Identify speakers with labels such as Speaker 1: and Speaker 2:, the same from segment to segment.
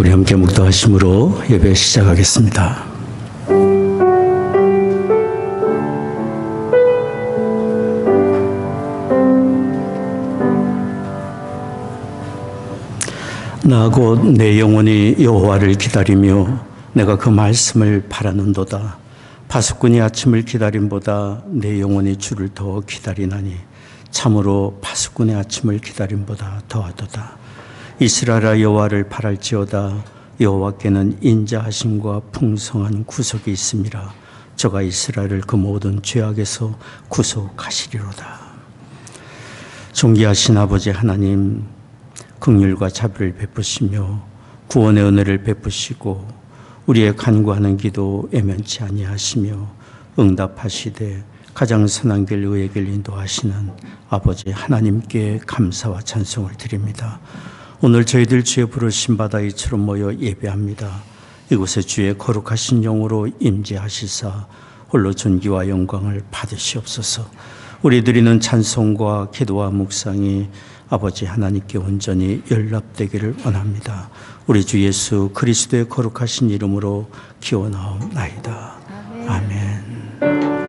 Speaker 1: 우리 함께 묵도하심으로 예배 시작하겠습니다. 나 곧 내 영혼이 여호와를 기다리며 내가 그 말씀을 바라는도다. 파수꾼이 아침을 기다림보다 내 영혼이 주를 더 기다리나니 참으로 파수꾼의 아침을 기다림보다 더하도다. 이스라엘아 여호와를 바랄지어다. 여호와께는 인자하심과 풍성한 구속이 있음이라. 저가 이스라엘을 그 모든 죄악에서 구속하시리로다. 존귀하신 아버지 하나님, 긍휼과 자비를 베푸시며 구원의 은혜를 베푸시고 우리의 간구하는 기도 애면치 아니하시며 응답하시되 가장 선한 길 의의 길 인도하시는 아버지 하나님께 감사와 찬송을 드립니다. 오늘 저희들 주의 부르심 받아 이처럼 모여 예배합니다. 이곳에 주의 거룩하신 영으로 임재하시사 홀로 존귀와 영광을 받으시옵소서. 우리 드리는 찬송과 기도와 묵상이 아버지 하나님께 온전히 연락되기를 원합니다. 우리 주 예수 그리스도의 거룩하신 이름으로 기원하옵나이다. 아멘.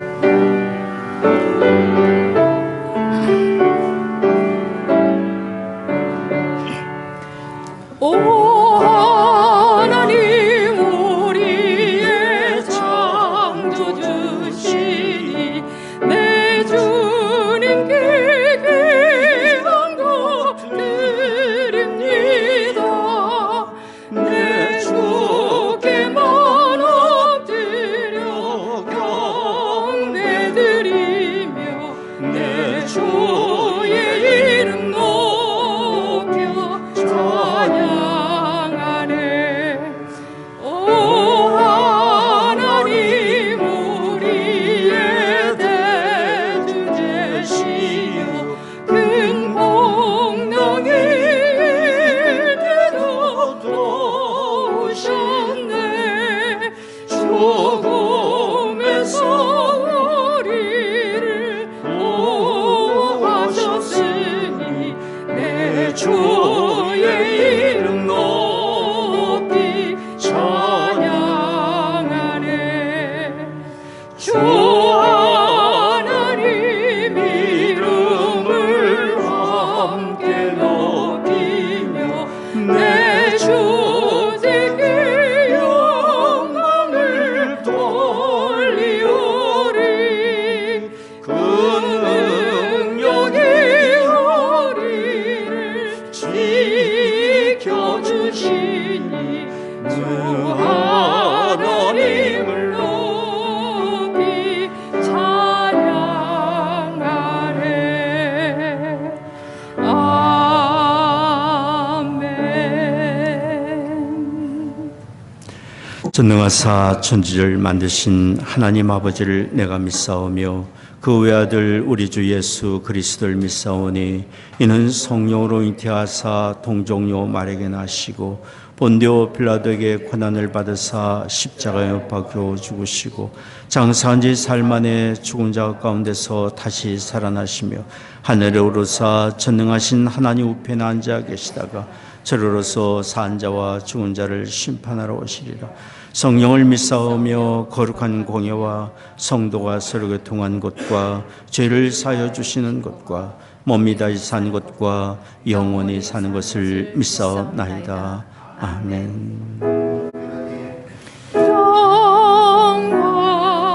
Speaker 1: 전능하사 천지를 만드신 하나님 아버지를 내가 믿사오며 그 외아들 우리 주 예수 그리스도를 믿사오니 이는 성령으로 잉태하사 동정녀 마리아에게 나시고 본디오 빌라도에게 고난을 받으사 십자가에 못 박혀 죽으시고 장사한 지 사흘 만에 죽은 자 가운데서 다시 살아나시며 하늘에 오르사 전능하신 하나님 우편에 앉아 계시다가 저로서 산 자와 죽은 자를 심판하러 오시리라. 성령을 믿사오며 거룩한 공예와 성도가 서로 교통한 것과 죄를 사하여 주시는 것과 몸이 다시 산 것과 영원히 사는 것을 믿사옵나이다. 아멘.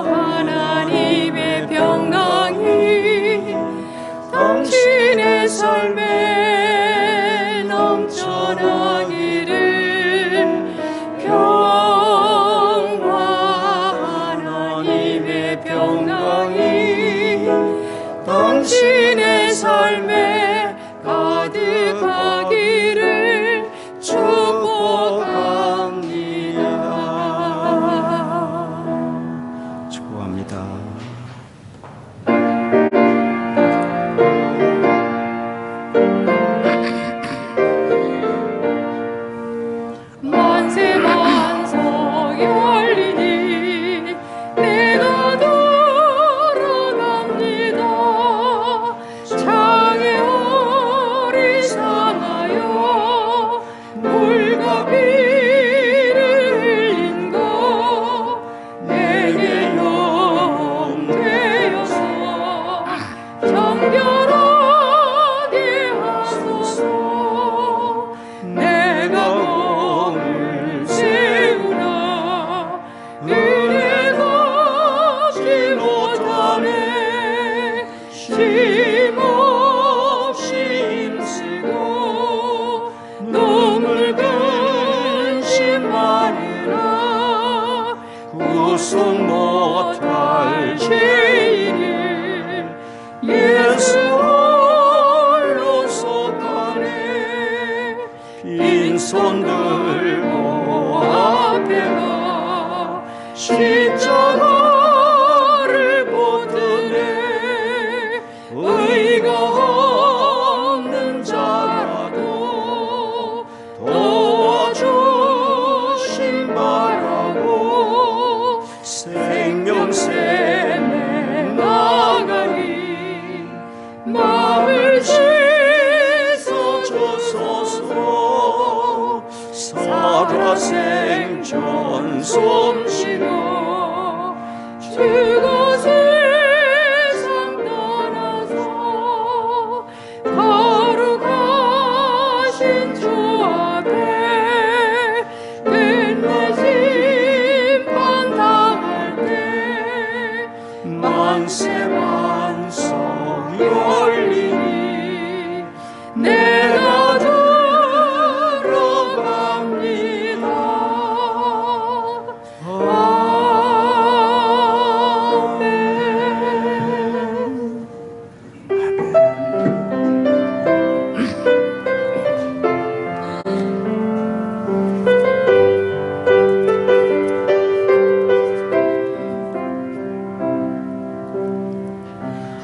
Speaker 2: 하나님의 평강이 당신의 삶에 넘쳐나기를. 당신의 삶에 가득하기를 축복합니다.
Speaker 1: 무슨 못할 죄인을 예수 홀로 속하네. 빈손 들고 앞에 가 십자가를 붙드네. 의가 없는 자라도 도와주신 바라고 생명샘에 나가니 마음을 씻어 주소서. 살아생전 솜씨로 주가 세상 떠나서 거룩하신 주 앞에 끝내 심판 당할 때 만세 만성 열리니 내가 들어갑니다. 아멘.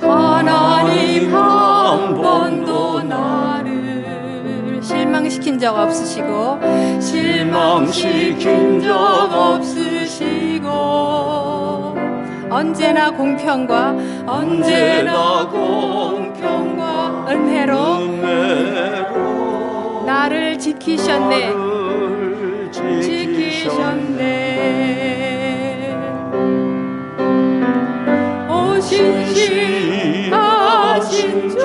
Speaker 1: 하나님 한 번도 나를 실망시킨 적 없으시고 실망시킨 적 없으시고 언제나 공평과 은혜로 나를 지키셨네. 오 신실하신 주,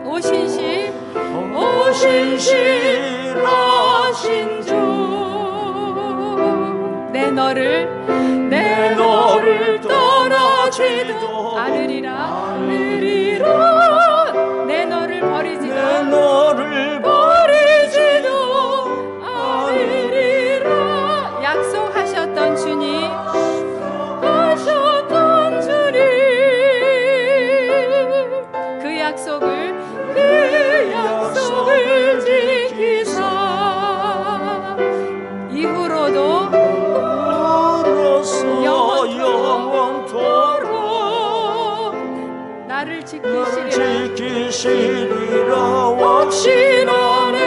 Speaker 1: 오 신실하신 주, 내 너를 떠나지도 않으리라. 내 너를 버리지도 않으리라. 약속하셨던 주님, 그 약속을 지키사 이후로도 영원토록 나를 지키시리라 확신하네.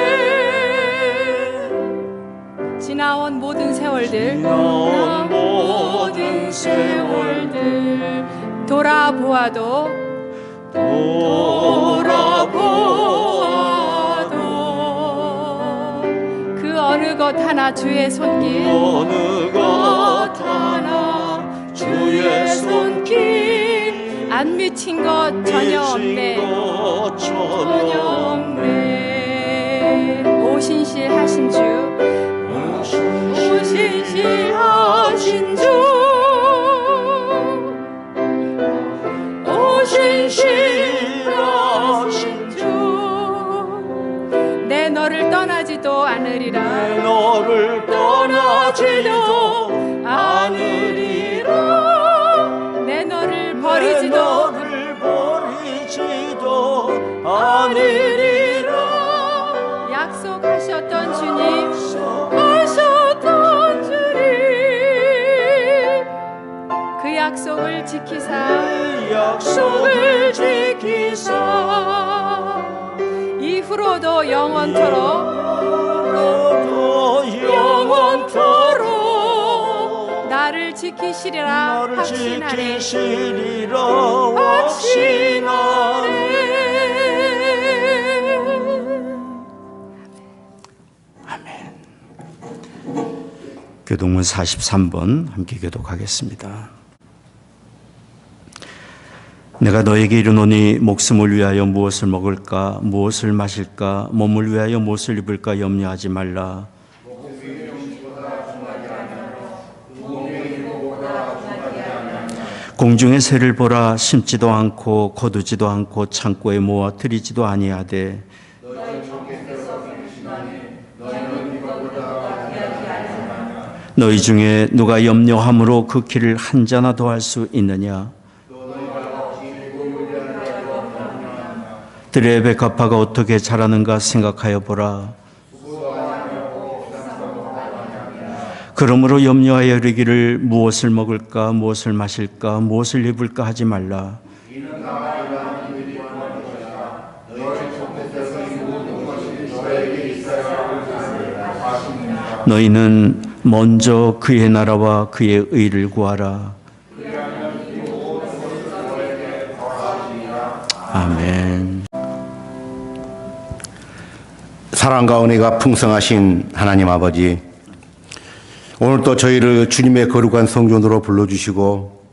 Speaker 1: 지나온 모든 세월들 돌아보아도 그 어느 것 하나 주의 손길 안 미친 것 전혀 없네. 오 신실하신 주, 오 신실하신 주, 오 신실하신 주, 내 너를 떠나지도 않으리라. 내 너를 버리지도 않으리라. 약속하셨던 주님, 그 약속을 지키사 이후로도 영원토록 나를 지키시리라 확신하네. 아멘. 교동문 43번 함께 교독하겠습니다. 내가 너에게 이르노니 목숨을 위하여 무엇을 먹을까 무엇을 마실까 몸을 위하여 무엇을 입을까 염려하지 말라. 공중의 새를 보라. 심지도 않고 거두지도 않고 창고에 모아 들이지도 아니하되 너희 중에 누가 염려함으로 그 길을 한 자나 더 할 수 있느냐? 들의 백합화가 어떻게 자라는가 생각하여 보라. 그러므로 염려하여 이르기를 무엇을 먹을까, 무엇을 마실까, 무엇을 입을까 하지 말라. 너희는 먼저 그의 나라와 그의 의를 구하라. 아멘.
Speaker 3: 사랑과 은혜가 풍성하신 하나님 아버지, 오늘도 저희를 주님의 거룩한 성전으로 불러주시고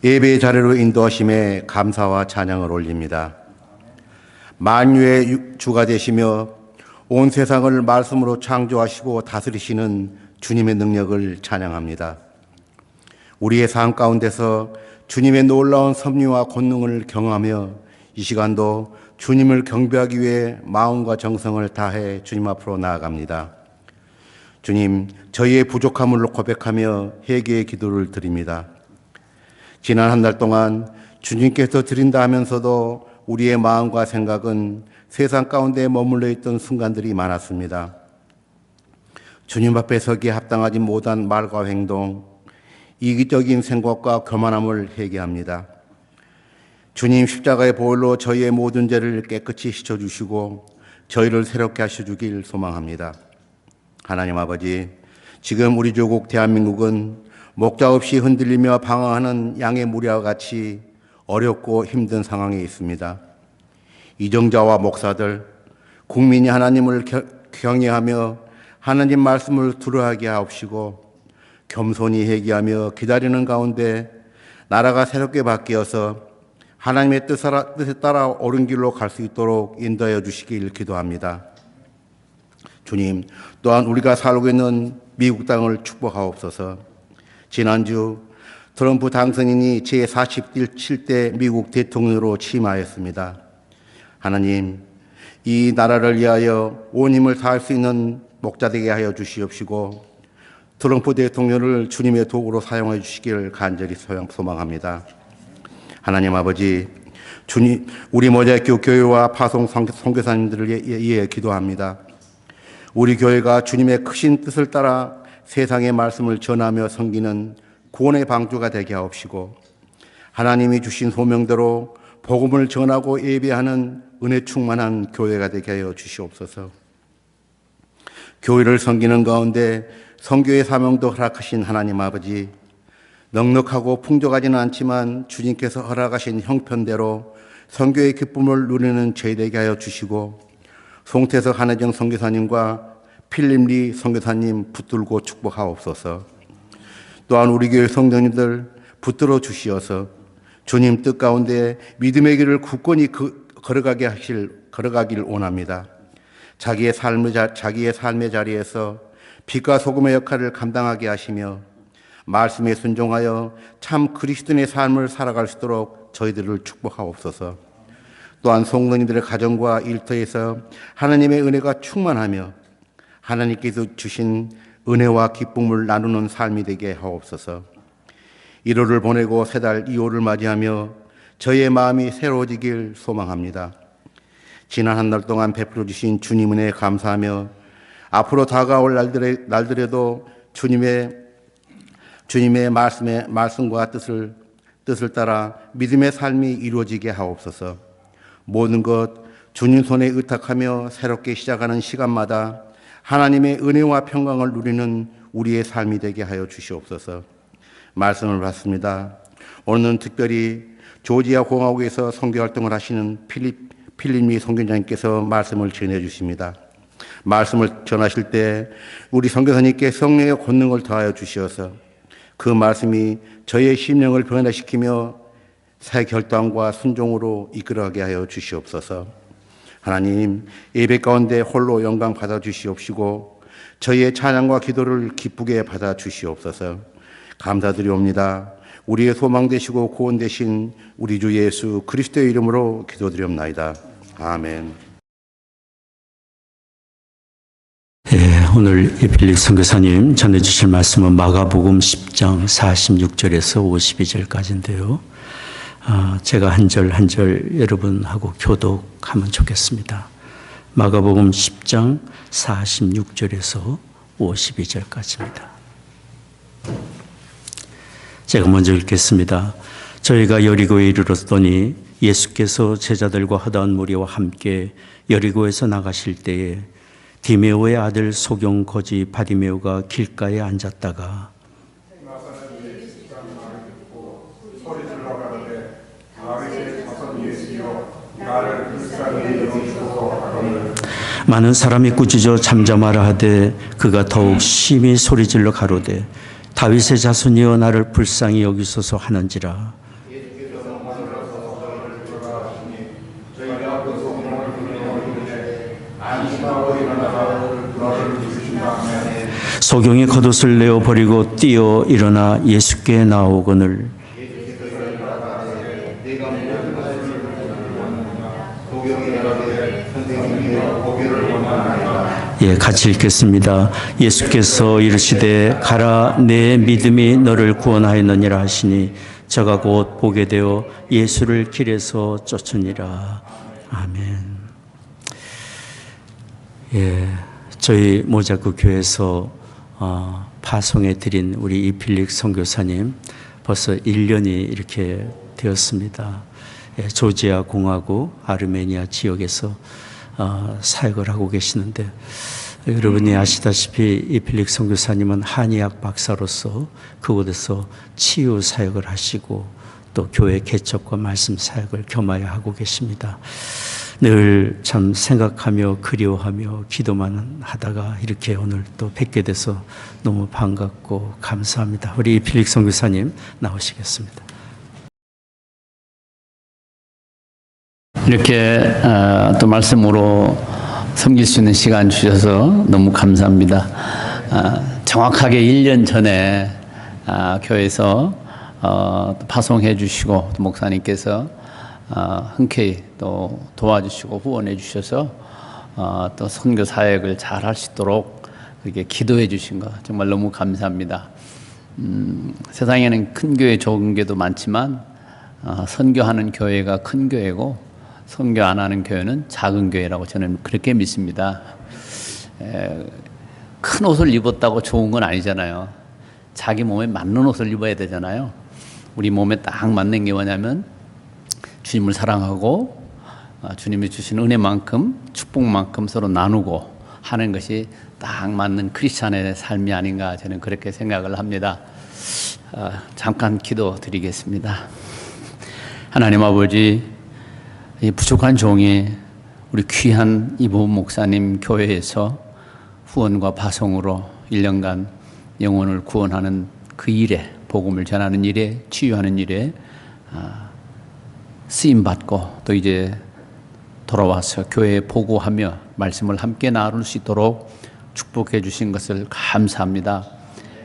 Speaker 3: 예배의 자리로 인도하심에 감사와 찬양을 올립니다. 만유의 주가 되시며 온 세상을 말씀으로 창조하시고 다스리시는 주님의 능력을 찬양합니다. 우리의 삶 가운데서 주님의 놀라운 섭리와 권능을 경험하며 이 시간도 주님을 경배하기 위해 마음과 정성을 다해 주님 앞으로 나아갑니다. 주님, 저희의 부족함을 고백하며 회개의 기도를 드립니다. 지난 한 달 동안 주님께서 드린다 하면서도 우리의 마음과 생각은 세상 가운데 머물러 있던 순간들이 많았습니다. 주님 앞에 서기에 합당하지 못한 말과 행동, 이기적인 생각과 교만함을 회개합니다. 주님 십자가의 보혈로 저희의 모든 죄를 깨끗이 씻어주시고 저희를 새롭게 하셔주길 소망합니다. 하나님 아버지, 지금 우리 조국 대한민국은 목자 없이 흔들리며 방황하는 양의 무리와 같이 어렵고 힘든 상황에 있습니다. 이정자와 목사들, 국민이 하나님을 경외하며 하나님 말씀을 두려워하게 하옵시고 겸손히 회개하며 기다리는 가운데 나라가 새롭게 바뀌어서 하나님의 뜻에 따라 옳은 길로 갈 수 있도록 인도하여 주시길 기도합니다. 주님, 또한 우리가 살고 있는 미국 땅을 축복하옵소서. 지난주 트럼프 당선인이 제47대 미국 대통령으로 취임하였습니다. 하나님, 이 나라를 위하여 온 힘을 다할 수 있는 목자 되게 하여 주시옵시고 트럼프 대통령을 주님의 도구로 사용해 주시기를 간절히 소망합니다. 하나님 아버지, 주님, 우리 모자이크 교회와 파송 선교사님들을 위해 기도합니다. 우리 교회가 주님의 크신 뜻을 따라 세상의 말씀을 전하며 섬기는 구원의 방주가 되게 하옵시고 하나님이 주신 소명대로 복음을 전하고 예배하는 은혜 충만한 교회가 되게 하여 주시옵소서. 교회를 섬기는 가운데 선교의 사명도 허락하신 하나님 아버지, 넉넉하고 풍족하지는 않지만 주님께서 허락하신 형편대로 선교의 기쁨을 누리는 저희 되게 하여 주시고 송태석 한혜정 선교사님과 필립리 선교사님 붙들고 축복하옵소서. 또한 우리 교회 성도님들 붙들어 주시어서 주님 뜻 가운데 믿음의 길을 굳건히 걸어가길 원합니다. 자기의 삶의 자리에서 빛과 소금의 역할을 감당하게 하시며 말씀에 순종하여 참 그리스도인의 삶을 살아갈 수 있도록 저희들을 축복하옵소서. 또한 성도님들의 가정과 일터에서 하나님의 은혜가 충만하며 하나님께서 주신 은혜와 기쁨을 나누는 삶이 되게 하옵소서. 1월을 보내고 세 달 2월을 맞이하며 저희의 마음이 새로워지길 소망합니다. 지난 한 달 동안 베풀어 주신 주님 은혜에 감사하며 앞으로 다가올 날들에도 주님의 말씀과 뜻을 따라 믿음의 삶이 이루어지게 하옵소서. 모든 것 주님 손에 의탁하며 새롭게 시작하는 시간마다 하나님의 은혜와 평강을 누리는 우리의 삶이 되게 하여 주시옵소서. 말씀을 받습니다. 오늘은 특별히 조지아 공화국에서 선교활동을 하시는 필립리 선교사님께서 말씀을 전해 주십니다. 말씀을 전하실 때 우리 선교사님께 성령의 권능을 더하여 주시어서 그 말씀이 저희의 심령을 변화시키며 새 결단과 순종으로 이끌어가게 하여 주시옵소서. 하나님, 예배 가운데 홀로 영광 받아 주시옵시고 저희의 찬양과 기도를 기쁘게 받아 주시옵소서. 감사드리옵니다. 우리의 소망 되시고 구원 되신 우리 주 예수 그리스도의 이름으로 기도드리옵나이다. 아멘.
Speaker 1: 오늘 이필릭 선교사님 전해주실 말씀은 마가복음 10장 46절에서 52절까지인데요. 제가 한 절 한 절 여러분하고 교독하면 좋겠습니다. 마가복음 10장 46절에서 52절까지입니다. 제가 먼저 읽겠습니다. 저희가 여리고에 이르렀더니 예수께서 제자들과 허다한 무리와 함께 여리고에서 나가실 때에 디메오의 아들 소경 거지 바디메오가 길가에 앉았다가 많은 사람이 꾸짖어 잠잠하라 하되 그가 더욱 심히 소리질러 가로되 다윗의 자손이여 나를 불쌍히 여기소서 하는지라. 소경이 겉옷을 내어 버리고 뛰어 일어나 예수께 나오거늘 같이 읽겠습니다. 예수께서 이르시되 가라 내 믿음이 너를 구원하였느니라 하시니 저가 곧 보게 되어 예수를 길에서 쫓으니라. 아멘. 저희 모자크 교회에서 파송해 드린 우리 이필릭 선교사님 벌써 1년이 이렇게 되었습니다. 조지아 공화국 아르메니아 지역에서 사역을 하고 계시는데 여러분이 아시다시피 이필릭 선교사님은 한의학 박사로서 그곳에서 치유 사역을 하시고 또 교회 개척과 말씀 사역을 겸하여 하고 계십니다. 늘 참 생각하며 그리워하며 기도만 하다가 이렇게 오늘 또 뵙게 돼서 너무 반갑고 감사합니다. 우리 이필릭 선교사님 나오시겠습니다.
Speaker 4: 이렇게 또 말씀으로 섬길 수 있는 시간 주셔서 너무 감사합니다. 정확하게 1년 전에 교회에서 파송해 주시고 또 목사님께서 흔쾌히 또 도와주시고 후원해 주셔서 또 선교 사역을 잘 할 수 있도록 그렇게 기도해 주신 거 정말 너무 감사합니다. 세상에는 큰 교회 좋은 교회도 많지만 선교하는 교회가 큰 교회고 선교 안 하는 교회는 작은 교회라고 저는 그렇게 믿습니다. 큰 옷을 입었다고 좋은 건 아니잖아요. 자기 몸에 맞는 옷을 입어야 되잖아요. 우리 몸에 딱 맞는 게 뭐냐면 주님을 사랑하고 주님이 주신 은혜만큼 축복만큼 서로 나누고 하는 것이 딱 맞는 크리스찬의 삶이 아닌가 저는 그렇게 생각을 합니다. 잠깐 기도 드리겠습니다. 하나님 아버지, 이 부족한 종이 우리 귀한 이보은 목사님 교회에서 후원과 파송으로 1년간 영혼을 구원하는 그 일에, 복음을 전하는 일에, 치유하는 일에 쓰임받고 또 이제 돌아와서 교회에 보고하며 말씀을 함께 나눌 수 있도록 축복해 주신 것을 감사합니다.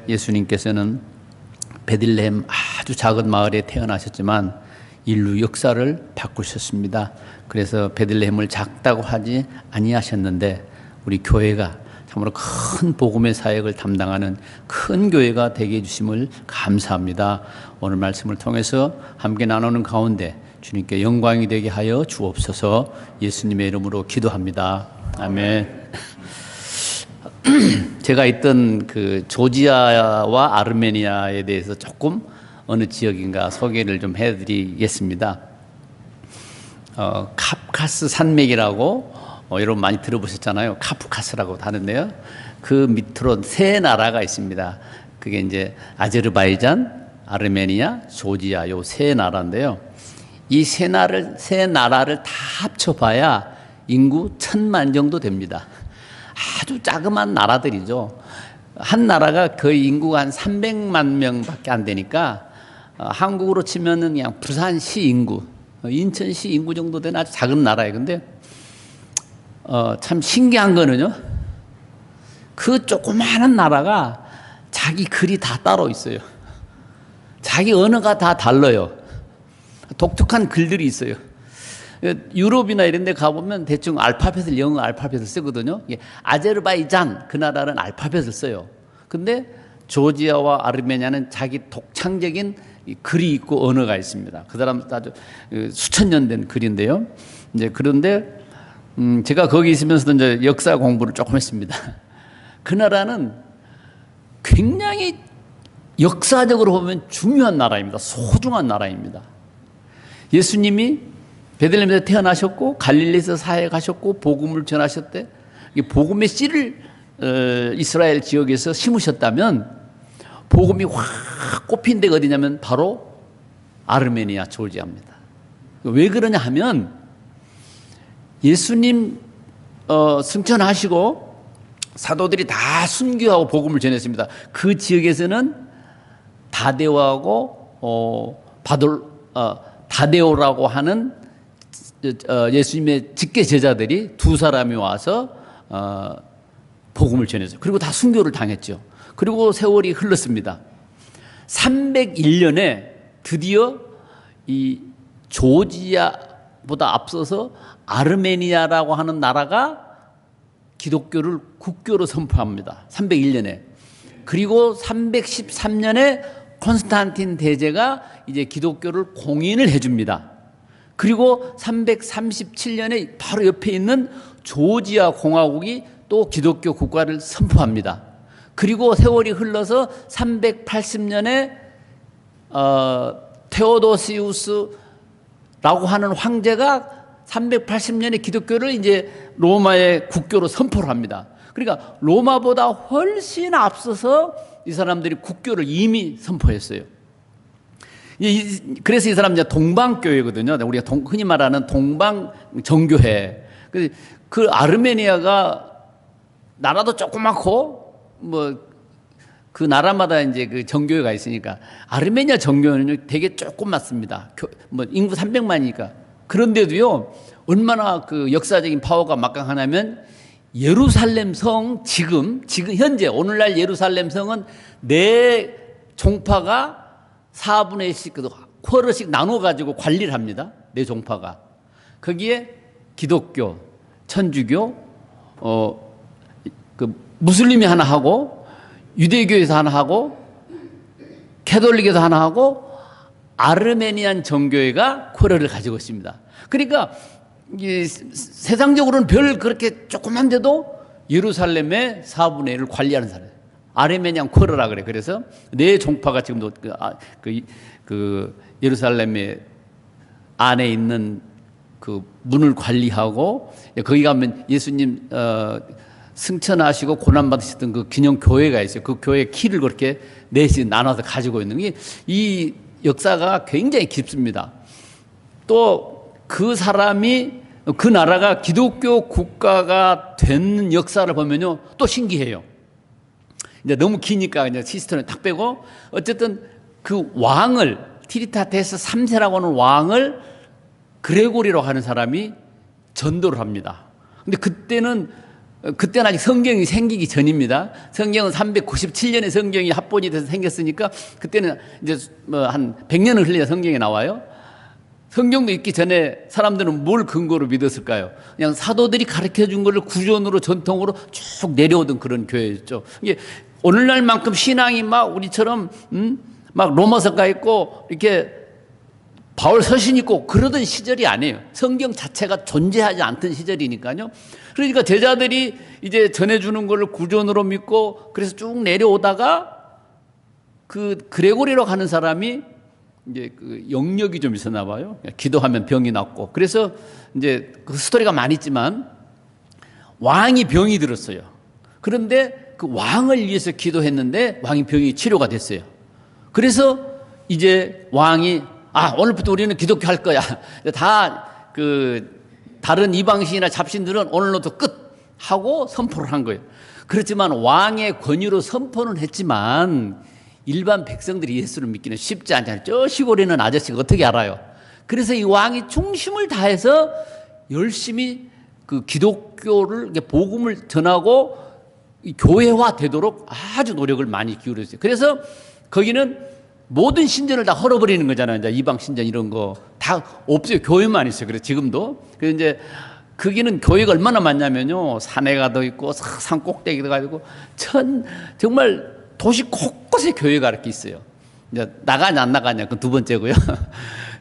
Speaker 4: 예수님께서는 베들레헴 아주 작은 마을에 태어나셨지만 인류 역사를 바꾸셨습니다. 그래서 베들레헴을 작다고 하지 아니하셨는데 우리 교회가 참으로 큰 복음의 사역을 담당하는 큰 교회가 되게 해주심을 감사합니다. 오늘 말씀을 통해서 함께 나누는 가운데 주님께 영광이 되게 하여 주옵소서. 예수님의 이름으로 기도합니다. 아멘. 제가 있던 그 조지아와 아르메니아에 대해서 조금 어느 지역인가 소개를 좀 해드리겠습니다. 카프카스 산맥이라고 여러분 많이 들어보셨잖아요. 카프카스라고 하는데요. 그 밑으로 세 나라가 있습니다. 그게 이제 아제르바이잔, 아르메니아, 조지아 요 세 나라인데요. 이 세 나라를 다 합쳐봐야 인구 1000만 정도 됩니다. 아주 자그마한 나라들이죠. 한 나라가 거의 인구가 한 300만 명밖에 안 되니까 한국으로 치면은 그냥 부산시 인구, 인천시 인구 정도 되는 아주 작은 나라예요. 근데 참 신기한 거는요, 그 조그마한 나라가 자기 글이 다 따로 있어요. 자기 언어가 다 달라요. 독특한 글들이 있어요. 유럽이나 이런 데 가보면 대충 알파벳을 영어 알파벳을 쓰거든요. 아제르바이잔 그 나라는 알파벳을 써요. 근데 조지아와 아르메니아는 자기 독창적인 글이 있고 언어가 있습니다. 그 사람 아주 수천 년 된 글인데요. 이제 그런데 제가 거기 있으면서도 이제 역사 공부를 조금 했습니다. 그 나라는 굉장히 역사적으로 보면 중요한 나라입니다. 소중한 나라입니다. 예수님이 베들레헴에서 태어나셨고 갈릴리에서 사역하셨고 복음을 전하셨대. 복음의 씨를 이스라엘 지역에서 심으셨다면 복음이 확 꼽힌 데가 어디냐면 바로 아르메니아 조지아입니다. 왜 그러냐 하면 예수님 승천하시고 사도들이 다 순교하고 복음을 전했습니다. 그 지역에서는 다데오라고 하는 예수님의 직계 제자들이 두 사람이 와서 복음을 전했어요. 그리고 다 순교를 당했죠. 그리고 세월이 흘렀습니다. 301년에 드디어 이 조지아보다 앞서서 아르메니아라고 하는 나라가 기독교를 국교로 선포합니다. 301년에. 그리고 313년에 콘스탄틴 대제가 이제 기독교를 공인을 해줍니다. 그리고 337년에 바로 옆에 있는 조지아 공화국이 또 기독교 국가를 선포합니다. 그리고 세월이 흘러서 380년에 테오도시우스라고 하는 황제가 380년에 기독교를 이제 로마의 국교로 선포를 합니다. 그러니까 로마보다 훨씬 앞서서 이 사람들이 국교를 이미 선포했어요. 그래서 이 사람 이제 동방교회거든요. 우리가 흔히 말하는 동방정교회. 그 아르메니아가 나라도 조그맣고 그 나라마다 이제 그 정교회가 있으니까 아르메니아 정교회는 되게 조그맣습니다. 인구 300만이니까. 그런데도요, 얼마나 그 역사적인 파워가 막강하냐면 예루살렘 성 지금 현재 오늘날 예루살렘 성은 네 종파가 4분의 1씩 쿼러씩 나눠가지고 관리를 합니다. 네 종파가. 거기에 기독교, 천주교, 무슬림이 하나 하고 유대교에서 하나 하고 캐톨릭에서 하나 하고 아르메니안 정교회가 쿼러를 가지고 있습니다. 그러니까 세상적으로는 별 그렇게 조그만데도 예루살렘의 4분의 1을 관리하는 사람. 아르메니안 쿼러라 그래. 그래서 네 종파가 지금도 그 예루살렘의 안에 있는 그 문을 관리하고 거기 가면 예수님 승천하시고 고난받으셨던 그 기념 교회가 있어요. 그 교회 키를 그렇게 넷이 나눠서 가지고 있는 게 이 역사가 굉장히 깊습니다. 또 그 사람이 그 나라가 기독교 국가가 된 역사를 보면요 또 신기해요. 이제 너무 기니까 이제 시스템을 딱 빼고 어쨌든 그 왕을 티리타테스 3세라고 하는 왕을 그레고리라고 하는 사람이 전도를 합니다. 근데 그때는 아직 성경이 생기기 전입니다. 성경은 397년에 성경이 합본이 돼서 생겼으니까 그때는 이제 한 100년을 흘려야 성경에 나와요. 성경도 있기 전에 사람들은 뭘 근거로 믿었을까요? 그냥 사도들이 가르쳐 준 거를 구전으로 전통으로 쭉 내려오던 그런 교회였죠. 이게 오늘날만큼 신앙이 막 우리처럼 막 로마서가 있고 이렇게 바울 서신 있고 그러던 시절이 아니에요. 성경 자체가 존재하지 않던 시절이니까요. 그러니까 제자들이 이제 전해주는 걸 구전으로 믿고 그래서 쭉 내려오다가 그 그레고리로 가는 사람이 이제 그 영역이 좀 있었나 봐요. 기도하면 병이 낫고. 그래서 이제 그 스토리가 많이 있지만 왕이 병이 들었어요. 그런데 그 왕을 위해서 기도했는데 왕이 병이 치료가 됐어요. 그래서 이제 왕이 오늘부터 우리는 기독교 할 거야. 다 다른 이방신이나 잡신들은 오늘로부터 끝 하고 선포를 한 거예요. 그렇지만 왕의 권위로 선포는 했지만 일반 백성들이 예수를 믿기는 쉽지 않잖아요. 저 시골에 있는 아저씨가 어떻게 알아요? 그래서 이 왕이 중심을 다해서 열심히 그 기독교를 복음을 전하고 교회화 되도록 아주 노력을 많이 기울였어요. 그래서 거기는 모든 신전을 다 헐어버리는 거잖아요. 이제 이방 신전 이런 거 다 없어요. 교회만 있어요. 그래서 지금도. 그래서 이제 거기는 교회가 얼마나 많냐면요. 산에 가도 있고 산 꼭대기도 가지고 정말 도시 곳곳에 교회가 이렇게 있어요. 이제 나가냐 안 나가냐 그 두 번째고요.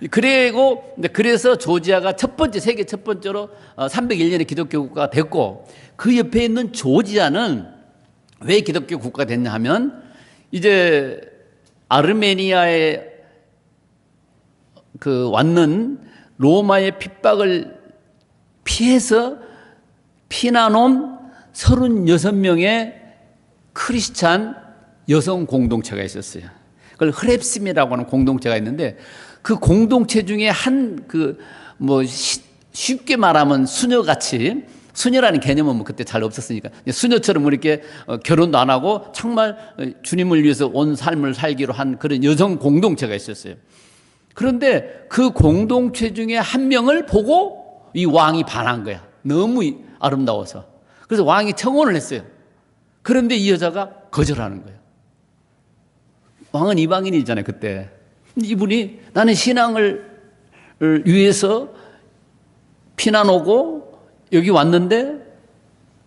Speaker 4: 그래서 조지아가 세계 첫 번째로 301년에 기독교 국가가 됐고, 그 옆에 있는 조지아는 왜 기독교 국가가 됐냐 하면, 이제 아르메니아에 왔는 로마의 핍박을 피해서 피난 온 36명의 크리스찬 여성 공동체가 있었어요. 그걸 흐렙심이라고 하는 공동체가 있는데, 그 공동체 중에 쉽게 말하면 수녀같이, 수녀라는 개념은 뭐 그때 잘 없었으니까 수녀처럼 이렇게 결혼도 안 하고 정말 주님을 위해서 온 삶을 살기로 한 그런 여성 공동체가 있었어요. 그런데 그 공동체 중에 한 명을 보고 이 왕이 반한 거야. 너무 아름다워서. 그래서 왕이 청혼을 했어요. 그런데 이 여자가 거절하는 거예요. 왕은 이방인이잖아요, 그때. 이분이 나는 신앙을 위해서 피난 오고 여기 왔는데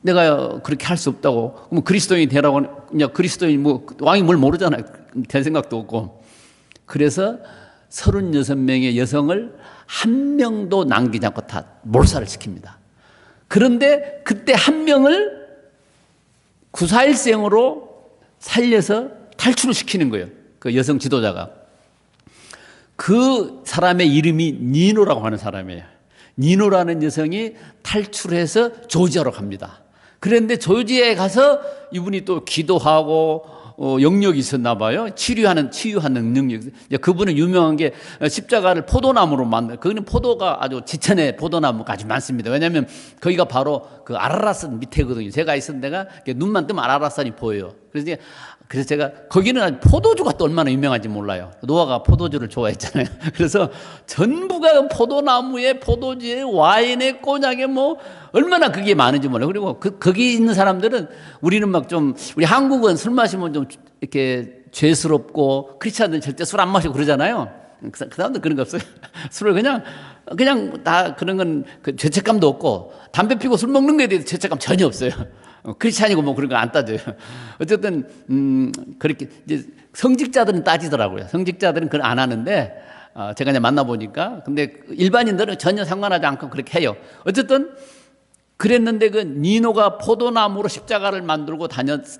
Speaker 4: 내가 그렇게 할 수 없다고. 그럼 그리스도인이 되라고 그냥 그리스도인 왕이 뭘 모르잖아요. 될 생각도 없고. 그래서 36명의 여성을 한 명도 남기지 않고 다 몰살을 시킵니다. 그런데 그때 한 명을 구사일생으로 살려서 탈출을 시키는 거예요. 그 여성 지도자가. 그 사람의 이름이 니노라고 하는 사람이에요. 니노라는 여성이 탈출해서 조지아로 갑니다. 그런데 조지아에 가서 이분이 또 기도하고 영역이 있었나 봐요. 치유하는 능력이. 그분은 유명한 게 십자가를 포도나무로 만든, 거기는 포도가 아주 지천에 포도나무가 아주 많습니다. 왜냐하면 거기가 바로 그 아라라산 밑에거든요. 제가 있던 데가 눈만 뜨면 아라라산이 보여요. 그래서 제가 거기는 포도주가 또 얼마나 유명한지 몰라요. 노아가 포도주를 좋아했잖아요. 그래서 전부가 포도나무에 포도주에 와인에 꼬냑에 얼마나 그게 많은지 몰라요. 그리고 거기 있는 사람들은 우리는 우리 한국은 술 마시면 좀 이렇게 죄스럽고 크리스찬들은 절대 술 안 마시고 그러잖아요. 그 사람들 그런 거 없어요. 술을 그냥 다 그런 건 죄책감도 없고, 담배 피고 술 먹는 거에 대해서 죄책감 전혀 없어요. 크리스찬이고 그런 거 안 따져요. 어쨌든 그렇게 이제 성직자들은 따지더라고요. 성직자들은 그걸 안 하는데 제가 이제 만나보니까, 근데 일반인들은 전혀 상관하지 않고 그렇게 해요. 어쨌든 그랬는데 그 니노가 포도나무로 십자가를 만들고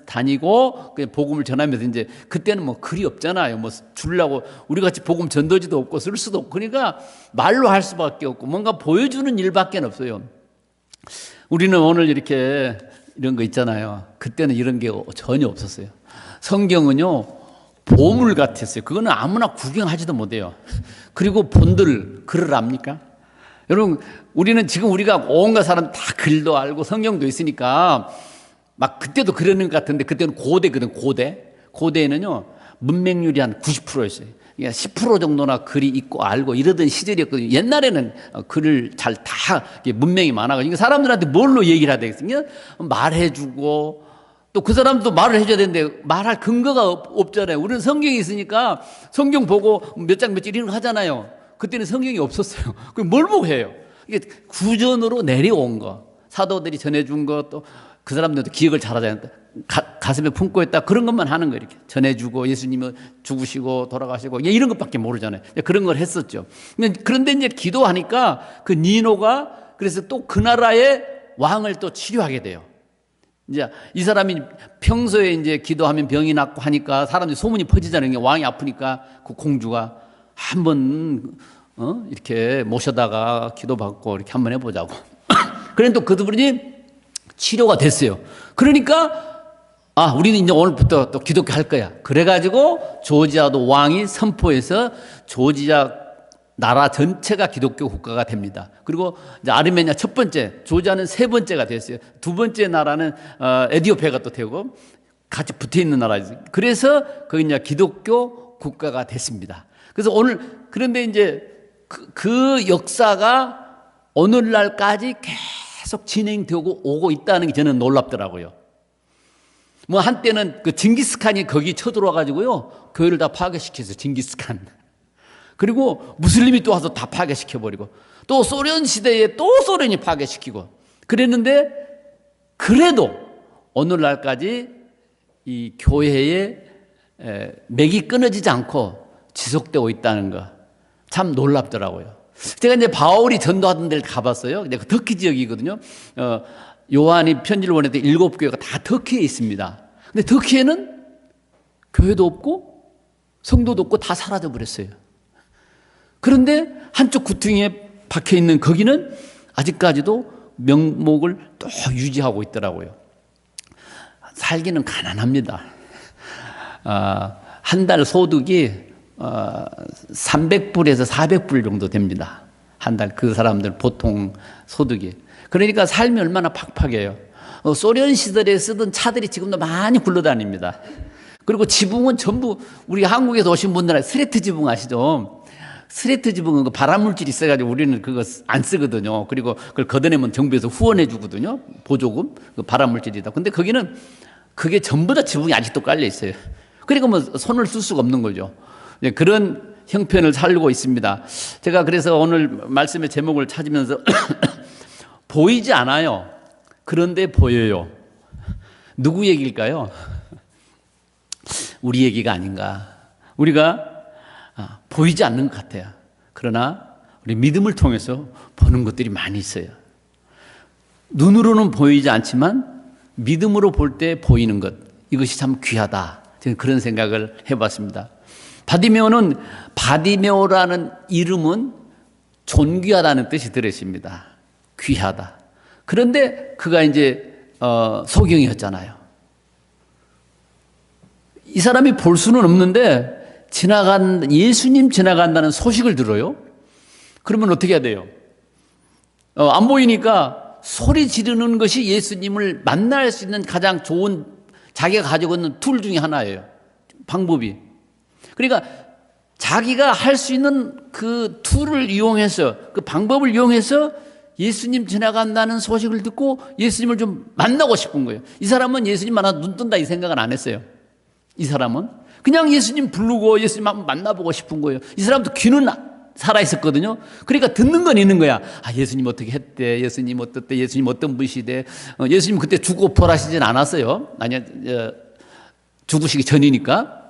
Speaker 4: 다니고 복음을 전하면서, 이제 그때는 글이 없잖아요. 주려고 우리 같이 복음 전도지도 없고 쓸 수도 없고, 그러니까 말로 할 수밖에 없고 뭔가 보여주는 일밖에 없어요. 우리는 오늘 이렇게 이런 거 있잖아요. 그때는 이런 게 전혀 없었어요. 성경은요, 보물 같았어요. 그거는 아무나 구경하지도 못해요. 그리고 본들 글을 압니까? 여러분, 우리가 온갖 사람 다 글도 알고 성경도 있으니까 그때도 그러는 것 같은데, 그때는 고대거든, 고대에는요, 문맹률이 한 90%였어요. 그러니까 10% 정도나 글이 있고 알고 이러던 시절이었거든요. 옛날에는 글을 다 문맹이 많아가지고 사람들한테 뭘로 얘기를 해야 되겠어요? 말해주고, 또 그 사람도 말을 해줘야 되는데 말할 근거가 없잖아요. 우리는 성경이 있으니까 성경 보고 몇 장 며칠 이런 거 하잖아요. 그때는 성경이 없었어요. 그럼 뭘 보고 해요? 이게 구전으로 내려온 거, 사도들이 전해준 것, 또 그 사람들도 기억을 잘하잖아요. 가슴에 품고 있다, 그런 것만 하는 거예요. 이렇게 전해주고, 예수님은 죽으시고 돌아가시고 이런 것밖에 모르잖아요. 그런 걸 했었죠. 그런데 이제 기도하니까 그 니노가 그래서 또 그 나라의 왕을 또 치료하게 돼요. 이제 이 사람이 평소에 이제 기도하면 병이 낫고 하니까 사람들이 소문이 퍼지잖아요. 왕이 아프니까 그 공주가 한번 이렇게 모셔다가 기도받고 이렇게 한번 해보자고. 그런데 또 그분이 치료가 됐어요. 그러니까 우리는 이제 오늘부터 또 기독교 할 거야. 그래가지고 조지아도 왕이 선포해서 조지아 나라 전체가 기독교 국가가 됩니다. 그리고 이제 아르메니아 첫 번째, 조지아는 세 번째가 됐어요. 두 번째 나라는 에티오피아가 또 되고 같이 붙어 있는 나라죠. 그래서 거기 이제 기독교 국가가 됐습니다. 그래서 그런데 이제 그 역사가 오늘날까지 계속 진행되고 오고 있다는 게 저는 놀랍더라고요. 뭐 한때는 그 징기스칸이 거기 쳐들어와가지고요, 교회를 다 파괴시켰어요. 징기스칸. 그리고 무슬림이 또 와서 다 파괴시켜버리고, 또 소련 시대에 또 소련이 파괴시키고 그랬는데, 그래도 오늘날까지 이 교회의 맥이 끊어지지 않고 지속되고 있다는 거 참 놀랍더라고요. 제가 이제 바울이 전도하던 데를 가봤어요. 근데 그 터키 지역이거든요. 요한이 편지를 보냈던 7교회가 다 터키에 있습니다. 근데 터키에는 교회도 없고 성도도 없고 다 사라져 버렸어요. 그런데 한쪽 구퉁이에 박혀 있는 거기는 아직까지도 명목을 또 유지하고 있더라고요. 살기는 가난합니다. 한 달 소득이 300불에서 400불 정도 됩니다. 한 달 그 사람들 보통 소득이. 그러니까 삶이 얼마나 팍팍해요. 소련 시절에 쓰던 차들이 지금도 많이 굴러다닙니다. 그리고 지붕은 전부 우리 한국에서 오신 분들은 스레트 지붕 아시죠? 스레트 지붕은 그 발암물질이 있어가지고 우리는 그거 안 쓰거든요. 그리고 그걸 걷어내면 정부에서 후원해 주거든요. 보조금. 그 발암물질이다. 근데 거기는 그게 전부 다 지붕이 아직도 깔려 있어요. 그러니까 뭐 손을 쓸 수가 없는 거죠. 그런 형편을 살고 있습니다. 제가 그래서 오늘 말씀의 제목을 찾으면서 보이지 않아요. 그런데 보여요. 누구 얘기일까요? 우리 얘기가 아닌가. 우리가 보이지 않는 것 같아요. 그러나 우리 믿음을 통해서 보는 것들이 많이 있어요. 눈으로는 보이지 않지만 믿음으로 볼 때 보이는 것, 이것이 참 귀하다. 저는 그런 생각을 해봤습니다. 바디메오라는 이름은 존귀하다는 뜻이 들어있습니다. 귀하다. 그런데 그가 이제 소경이었잖아요. 이 사람이 볼 수는 없는데 예수님 지나간다는 소식을 들어요. 그러면 어떻게 해야 돼요? 안 보이니까 소리 지르는 것이 예수님을 만날 수 있는 가장 좋은 자기가 가지고 있는 툴 중에 하나예요. 방법이. 그러니까 자기가 할 수 있는 그 툴을 이용해서, 그 방법을 이용해서 예수님 지나간다는 소식을 듣고 예수님을 좀 만나고 싶은 거예요. 이 사람은 예수님 만나 눈 뜬다 이 생각은 안 했어요. 이 사람은 그냥 예수님 부르고 예수님 한번 만나보고 싶은 거예요. 이 사람도 귀는 살아있었거든요. 그러니까 듣는 건 있는 거야. 예수님 어떻게 했대? 예수님 어떻대? 예수님 어떤 분이시대? 예수님 그때 죽고 부활하시진 않았어요. 아니, 죽으시기 전이니까.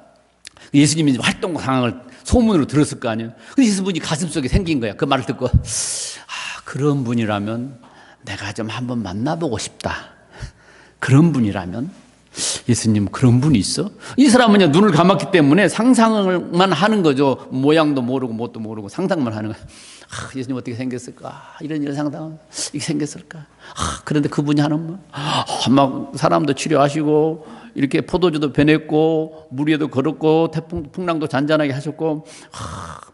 Speaker 4: 예수님이 활동 상황을 소문으로 들었을 거 아니에요. 그래서 예수님이 가슴속에 생긴 거야. 그 말을 듣고 그런 분이라면 내가 좀 한번 만나보고 싶다. 그런 분이라면 예수님 그런 분이 있어? 이 사람은 눈을 감았기 때문에 상상만 하는 거죠. 모양도 모르고 뭣도 모르고 상상만 하는 거야. 예수님 어떻게 생겼을까? 이런 상상 이렇게 생겼을까? 그런데 그분이 하는 막 사람도 치료하시고 이렇게 포도주도 변했고 물 위에도 걸었고 풍랑도 잔잔하게 하셨고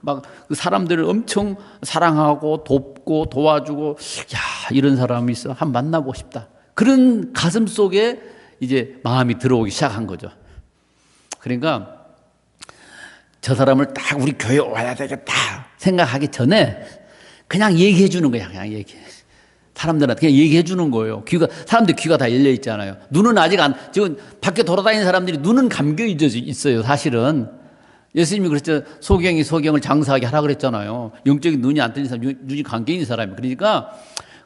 Speaker 4: 막 그 사람들을 엄청 사랑하고 돕고 도와주고 이런 사람이 있어. 한번 만나보고 싶다. 그런 가슴 속에 이제 마음이 들어오기 시작한 거죠. 그러니까 저 사람을 딱 우리 교회 와야 되겠다 생각하기 전에 그냥 얘기해 주는 거야. 그냥 얘기해. 사람들한테 그냥 얘기해 주는 거예요. 사람들 귀가 다 열려 있잖아요. 눈은 아직 지금 밖에 돌아다니는 사람들이 눈은 감겨 있어요. 사실은. 예수님이 그랬죠. 소경을 장사하게 하라 그랬잖아요. 영적인 눈이 안 뜨는 사람, 눈이 감겨 있는 사람이. 그러니까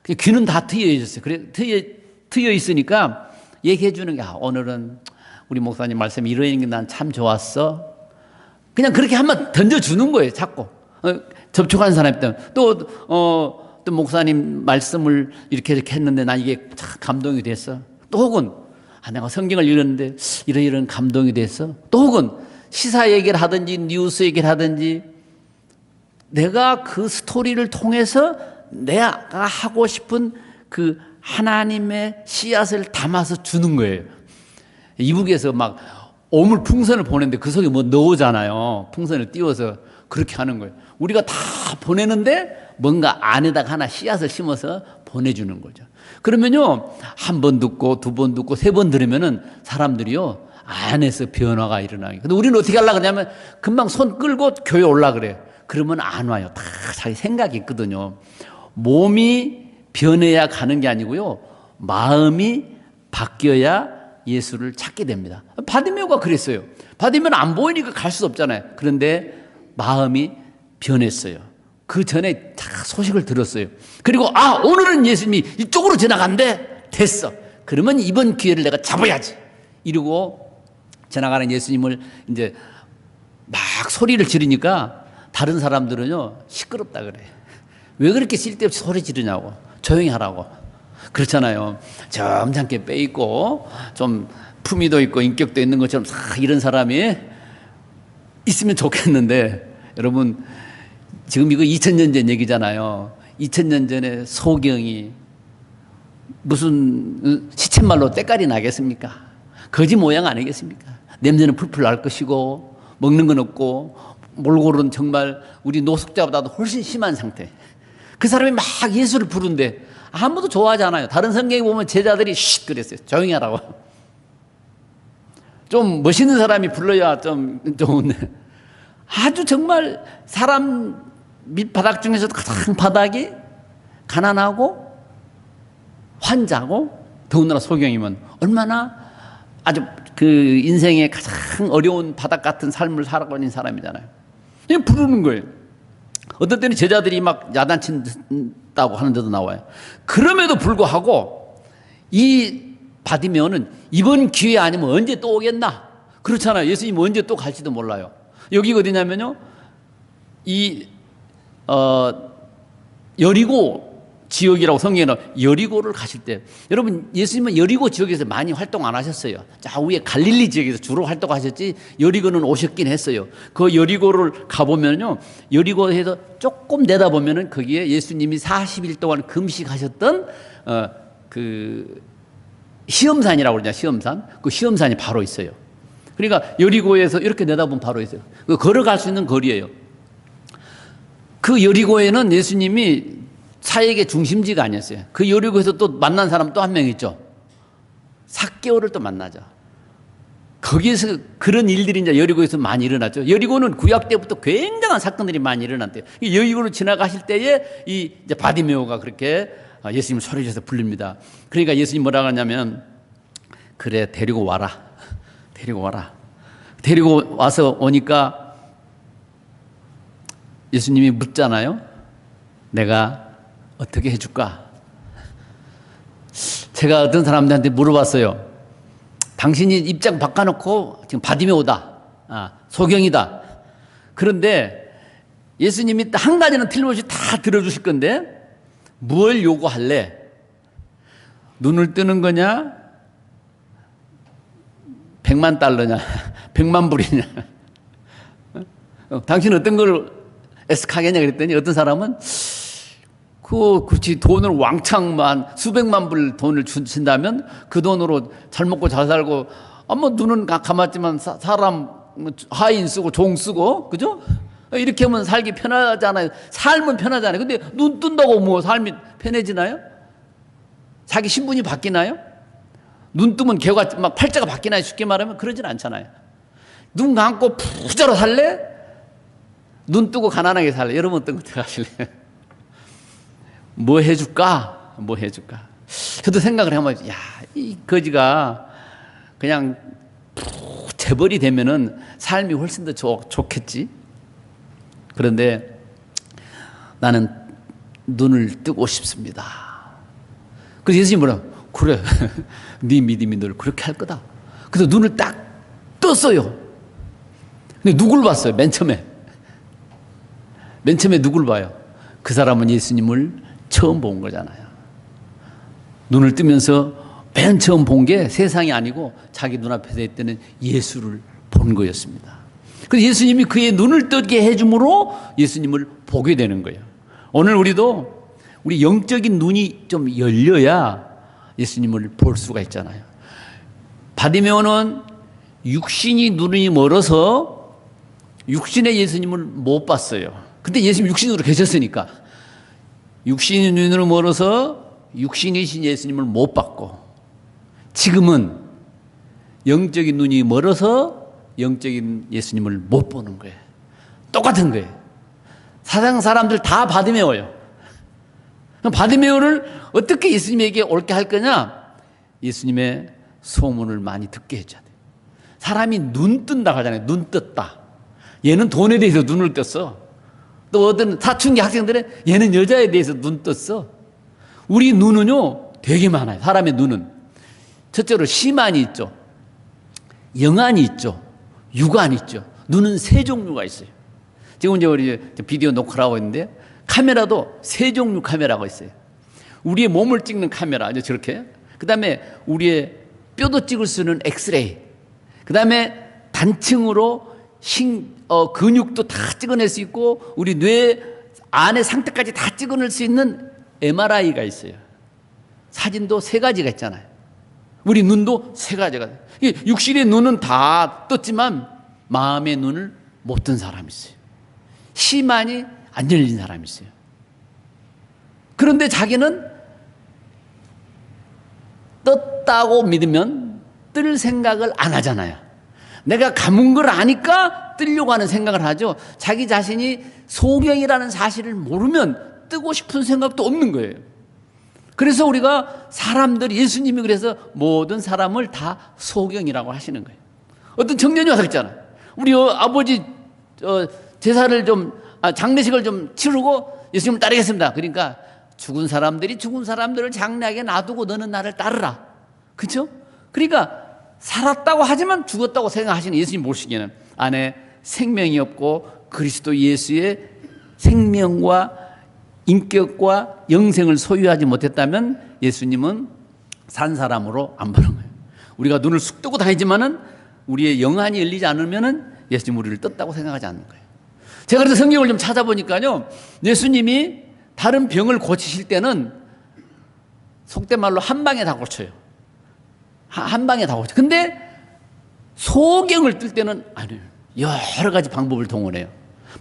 Speaker 4: 귀는 다 트여 있었어요. 트여 있으니까 얘기해 주는 게 오늘은 우리 목사님 말씀이 이런 게 난 참 좋았어. 그냥 그렇게 한번 던져주는 거예요. 자꾸. 접촉하는 사람이 때문에. 또 목사님 말씀을 이렇게 했는데 난 이게 참 감동이 됐어. 또 혹은 내가 성경을 읽었는데 이런 감동이 됐어. 또 혹은 시사 얘기를 하든지 뉴스 얘기를 하든지 내가 그 스토리를 통해서 내가 하고 싶은 그 하나님의 씨앗을 담아서 주는 거예요. 이북에서 막 오물 풍선을 보내는데 그 속에 뭐 넣으잖아요. 풍선을 띄워서 그렇게 하는 거예요. 우리가 다 보내는데 뭔가 안에다가 하나 씨앗을 심어서 보내주는 거죠. 그러면요, 한 번 듣고, 두 번 듣고, 세 번 들으면은 사람들이요, 안에서 변화가 일어나요. 근데 우리는 어떻게 하려고 하냐면 금방 손 끌고 교회 올라 그래요. 그러면 안 와요. 다 자기 생각이 있거든요. 몸이 변해야 가는 게 아니고요, 마음이 바뀌어야 예수를 찾게 됩니다. 바디메오가 그랬어요. 바디메오는 안 보이니까 갈 수 없잖아요. 그런데 마음이 변했어요. 그 전에 다 소식을 들었어요. 그리고 오늘은 예수님이 이쪽으로 지나간대. 됐어. 그러면 이번 기회를 내가 잡아야지. 이러고 지나가는 예수님을 이제 막 소리를 지르니까 다른 사람들은요 시끄럽다 그래. 왜 그렇게 쓸데없이 소리 지르냐고. 조용히 하라고. 그렇잖아요. 점잖게 빼있고 좀 품위도 있고 인격도 있는 것처럼 이런 사람이 있으면 좋겠는데, 여러분 지금 이거 2000년 전 얘기잖아요. 2000년 전에 소경이 무슨 시쳇말로 때깔이 나겠습니까? 거지 모양 아니겠습니까? 냄새는 풀풀 날 것이고 먹는 건 없고 몰골은 정말 우리 노숙자보다도 훨씬 심한 상태. 그 사람이 막 예수를 부른데 아무도 좋아하지 않아요. 다른 성경에 보면 제자들이 쉿 그랬어요. 조용히 하라고. 좀 멋있는 사람이 불러야 좀 좋은데, 아주 정말 사람 밑바닥 중에서도 가장 바닥이 가난하고 환자고, 더군다나 소경이면 얼마나 아주 그 인생의 가장 어려운 바닥 같은 삶을 살아가고 있는 사람이잖아요. 그냥 부르는 거예요. 어떤 때는 제자들이 막 야단친다고 하는 데도 나와요. 그럼에도 불구하고 이 바디메오는 이번 기회 아니면 언제 또 오겠나? 그렇잖아요. 예수님 언제 또 갈지도 몰라요. 여기가 어디냐면요, 여리고 지역이라고 성경에는 여리고를 가실 때, 여러분 예수님은 여리고 지역에서 많이 활동 안 하셨어요. 자 위에 갈릴리 지역에서 주로 활동하셨지 여리고는 오셨긴 했어요. 그 여리고를 가보면요, 여리고에서 조금 내다보면은 거기에 예수님이 40일 동안 금식하셨던 그 시험산이라고 그러냐, 시험산. 그 시험산이 바로 있어요. 그러니까 여리고에서 이렇게 내다보면 바로 있어요. 그 걸어갈 수 있는 거리예요. 그 여리고에는 예수님이 사역의 중심지가 아니었어요. 그 여리고에서 또 만난 사람 또 한 명 있죠. 삭개오를 또 만나죠. 거기에서 그런 일들이 이제 여리고에서 많이 일어났죠. 여리고는 구약 때부터 굉장한 사건들이 많이 일어났대요. 이 여리고를 지나가실 때에 이 이제 바디메오가 그렇게 예수님을 소리져서 불립니다. 그러니까 예수님 뭐라고 하냐면, 그래 데리고 와라. 데리고 와라. 데리고 와서 오니까 예수님이 묻잖아요. 내가 어떻게 해줄까? 제가 어떤 사람들한테 물어봤어요. 당신이 입장 바꿔놓고 지금 바디메오다, 소경이다. 그런데 예수님이 한 가지는 틀림없이 다 들어주실 건데 뭘 요구할래? 눈을 뜨는 거냐? 100만 달러냐? 100만 불이냐? 당신은 어떤 걸 애석하겠냐 그랬더니 어떤 사람은 그렇지, 돈을 왕창만 수백만 불 돈을 주신다면 그 돈으로 잘 먹고 잘 살고, 뭐 눈은 감았지만 사람 하인 쓰고 종 쓰고, 그죠? 이렇게 하면 살기 편하잖아요. 삶은 편하잖아요. 근데 눈 뜬다고 뭐 삶이 편해지나요? 자기 신분이 바뀌나요? 눈 뜨면 개가 막 팔자가 바뀌나요? 쉽게 말하면 그러진 않잖아요. 눈 감고 부자로 살래? 눈 뜨고 가난하게 살래? 여러분 어떤 거 하실래요? 뭐 해줄까? 뭐 해줄까? 저도 생각을 해보면, 이 거지가 그냥 재벌이 되면은 삶이 훨씬 더 좋겠지. 그런데 나는 눈을 뜨고 싶습니다. 그래서 예수님이 뭐라? 그래, 네 믿음이 널 그렇게 할 거다. 그래서 눈을 딱 떴어요. 근데 누굴 봤어요? 맨 처음에 누굴 봐요? 그 사람은 예수님을 처음 본 거잖아요. 눈을 뜨면서 맨 처음 본 게 세상이 아니고 자기 눈앞에 서 있던 예수를 본 거였습니다. 그래서 예수님이 그의 눈을 뜨게 해줌으로 예수님을 보게 되는 거예요. 오늘 우리도 우리 영적인 눈이 좀 열려야 예수님을 볼 수가 있잖아요. 바디메오는 육신이 눈이 멀어서 육신의 예수님을 못 봤어요. 근데 예수님 육신으로 계셨으니까, 육신이 눈으로 멀어서 육신이신 예수님을 못 봤고, 지금은 영적인 눈이 멀어서 영적인 예수님을 못 보는 거예요. 똑같은 거예요. 세상 사람들 다 바디메오예요. 그럼 바디메오를 어떻게 예수님에게 옳게 할 거냐? 예수님의 소문을 많이 듣게 해줘야 돼요. 사람이 눈 뜬다고 하잖아요. 눈 떴다. 얘는 돈에 대해서 눈을 떴어. 또 어떤 사춘기 학생들은 얘는 여자에 대해서 눈 떴어. 우리 눈은요 되게 많아요. 사람의 눈은 첫째로 심안이 있죠, 영안이 있죠, 육안이 있죠. 눈은 세 종류가 있어요. 지금 이제 우리 비디오 녹화를 하고 있는데 카메라도 세 종류 카메라가 있어요. 우리의 몸을 찍는 카메라, 이제 저렇게. 그 다음에 우리의 뼈도 찍을 수 있는 엑스레이. 그 다음에 단층으로 근육도 다 찍어낼 수 있고 우리 뇌 안의 상태까지 다 찍어낼 수 있는 MRI가 있어요. 사진도 세 가지가 있잖아요. 우리 눈도 세 가지가. 육신의 눈은 다 떴지만 마음의 눈을 못 뜬 사람이 있어요. 심안이 안 열린 사람이 있어요. 그런데 자기는 떴다고 믿으면 뜰 생각을 안 하잖아요. 내가 감은 걸 아니까 뜨려고 하는 생각을 하죠. 자기 자신이 소경이라는 사실을 모르면 뜨고 싶은 생각도 없는 거예요. 그래서 우리가 사람들, 예수님이 그래서 모든 사람을 다 소경이라고 하시는 거예요. 어떤 청년이 와서 그랬잖아요. 우리 아버지 제사를 장례식을 좀 치르고 예수님을 따르겠습니다. 그러니까 죽은 사람들이 죽은 사람들을 장례하게 놔두고 너는 나를 따르라. 그렇죠? 그러니까 살았다고 하지만 죽었다고 생각하시는 예수님 모시기에는 안에 생명이 없고 그리스도 예수의 생명과 인격과 영생을 소유하지 못했다면 예수님은 산 사람으로 안 보는 거예요. 우리가 눈을 쑥 뜨고 다니지만은 우리의 영안이 열리지 않으면은 예수님 우리를 떴다고 생각하지 않는 거예요. 제가 그래서 성경을 좀 찾아보니까요, 예수님이 다른 병을 고치실 때는 속된 말로 한 방에 다 고쳐요. 한 방에 다 고쳐. 근데 소경을 뜰 때는 아니에요. 여러 가지 방법을 동원해요.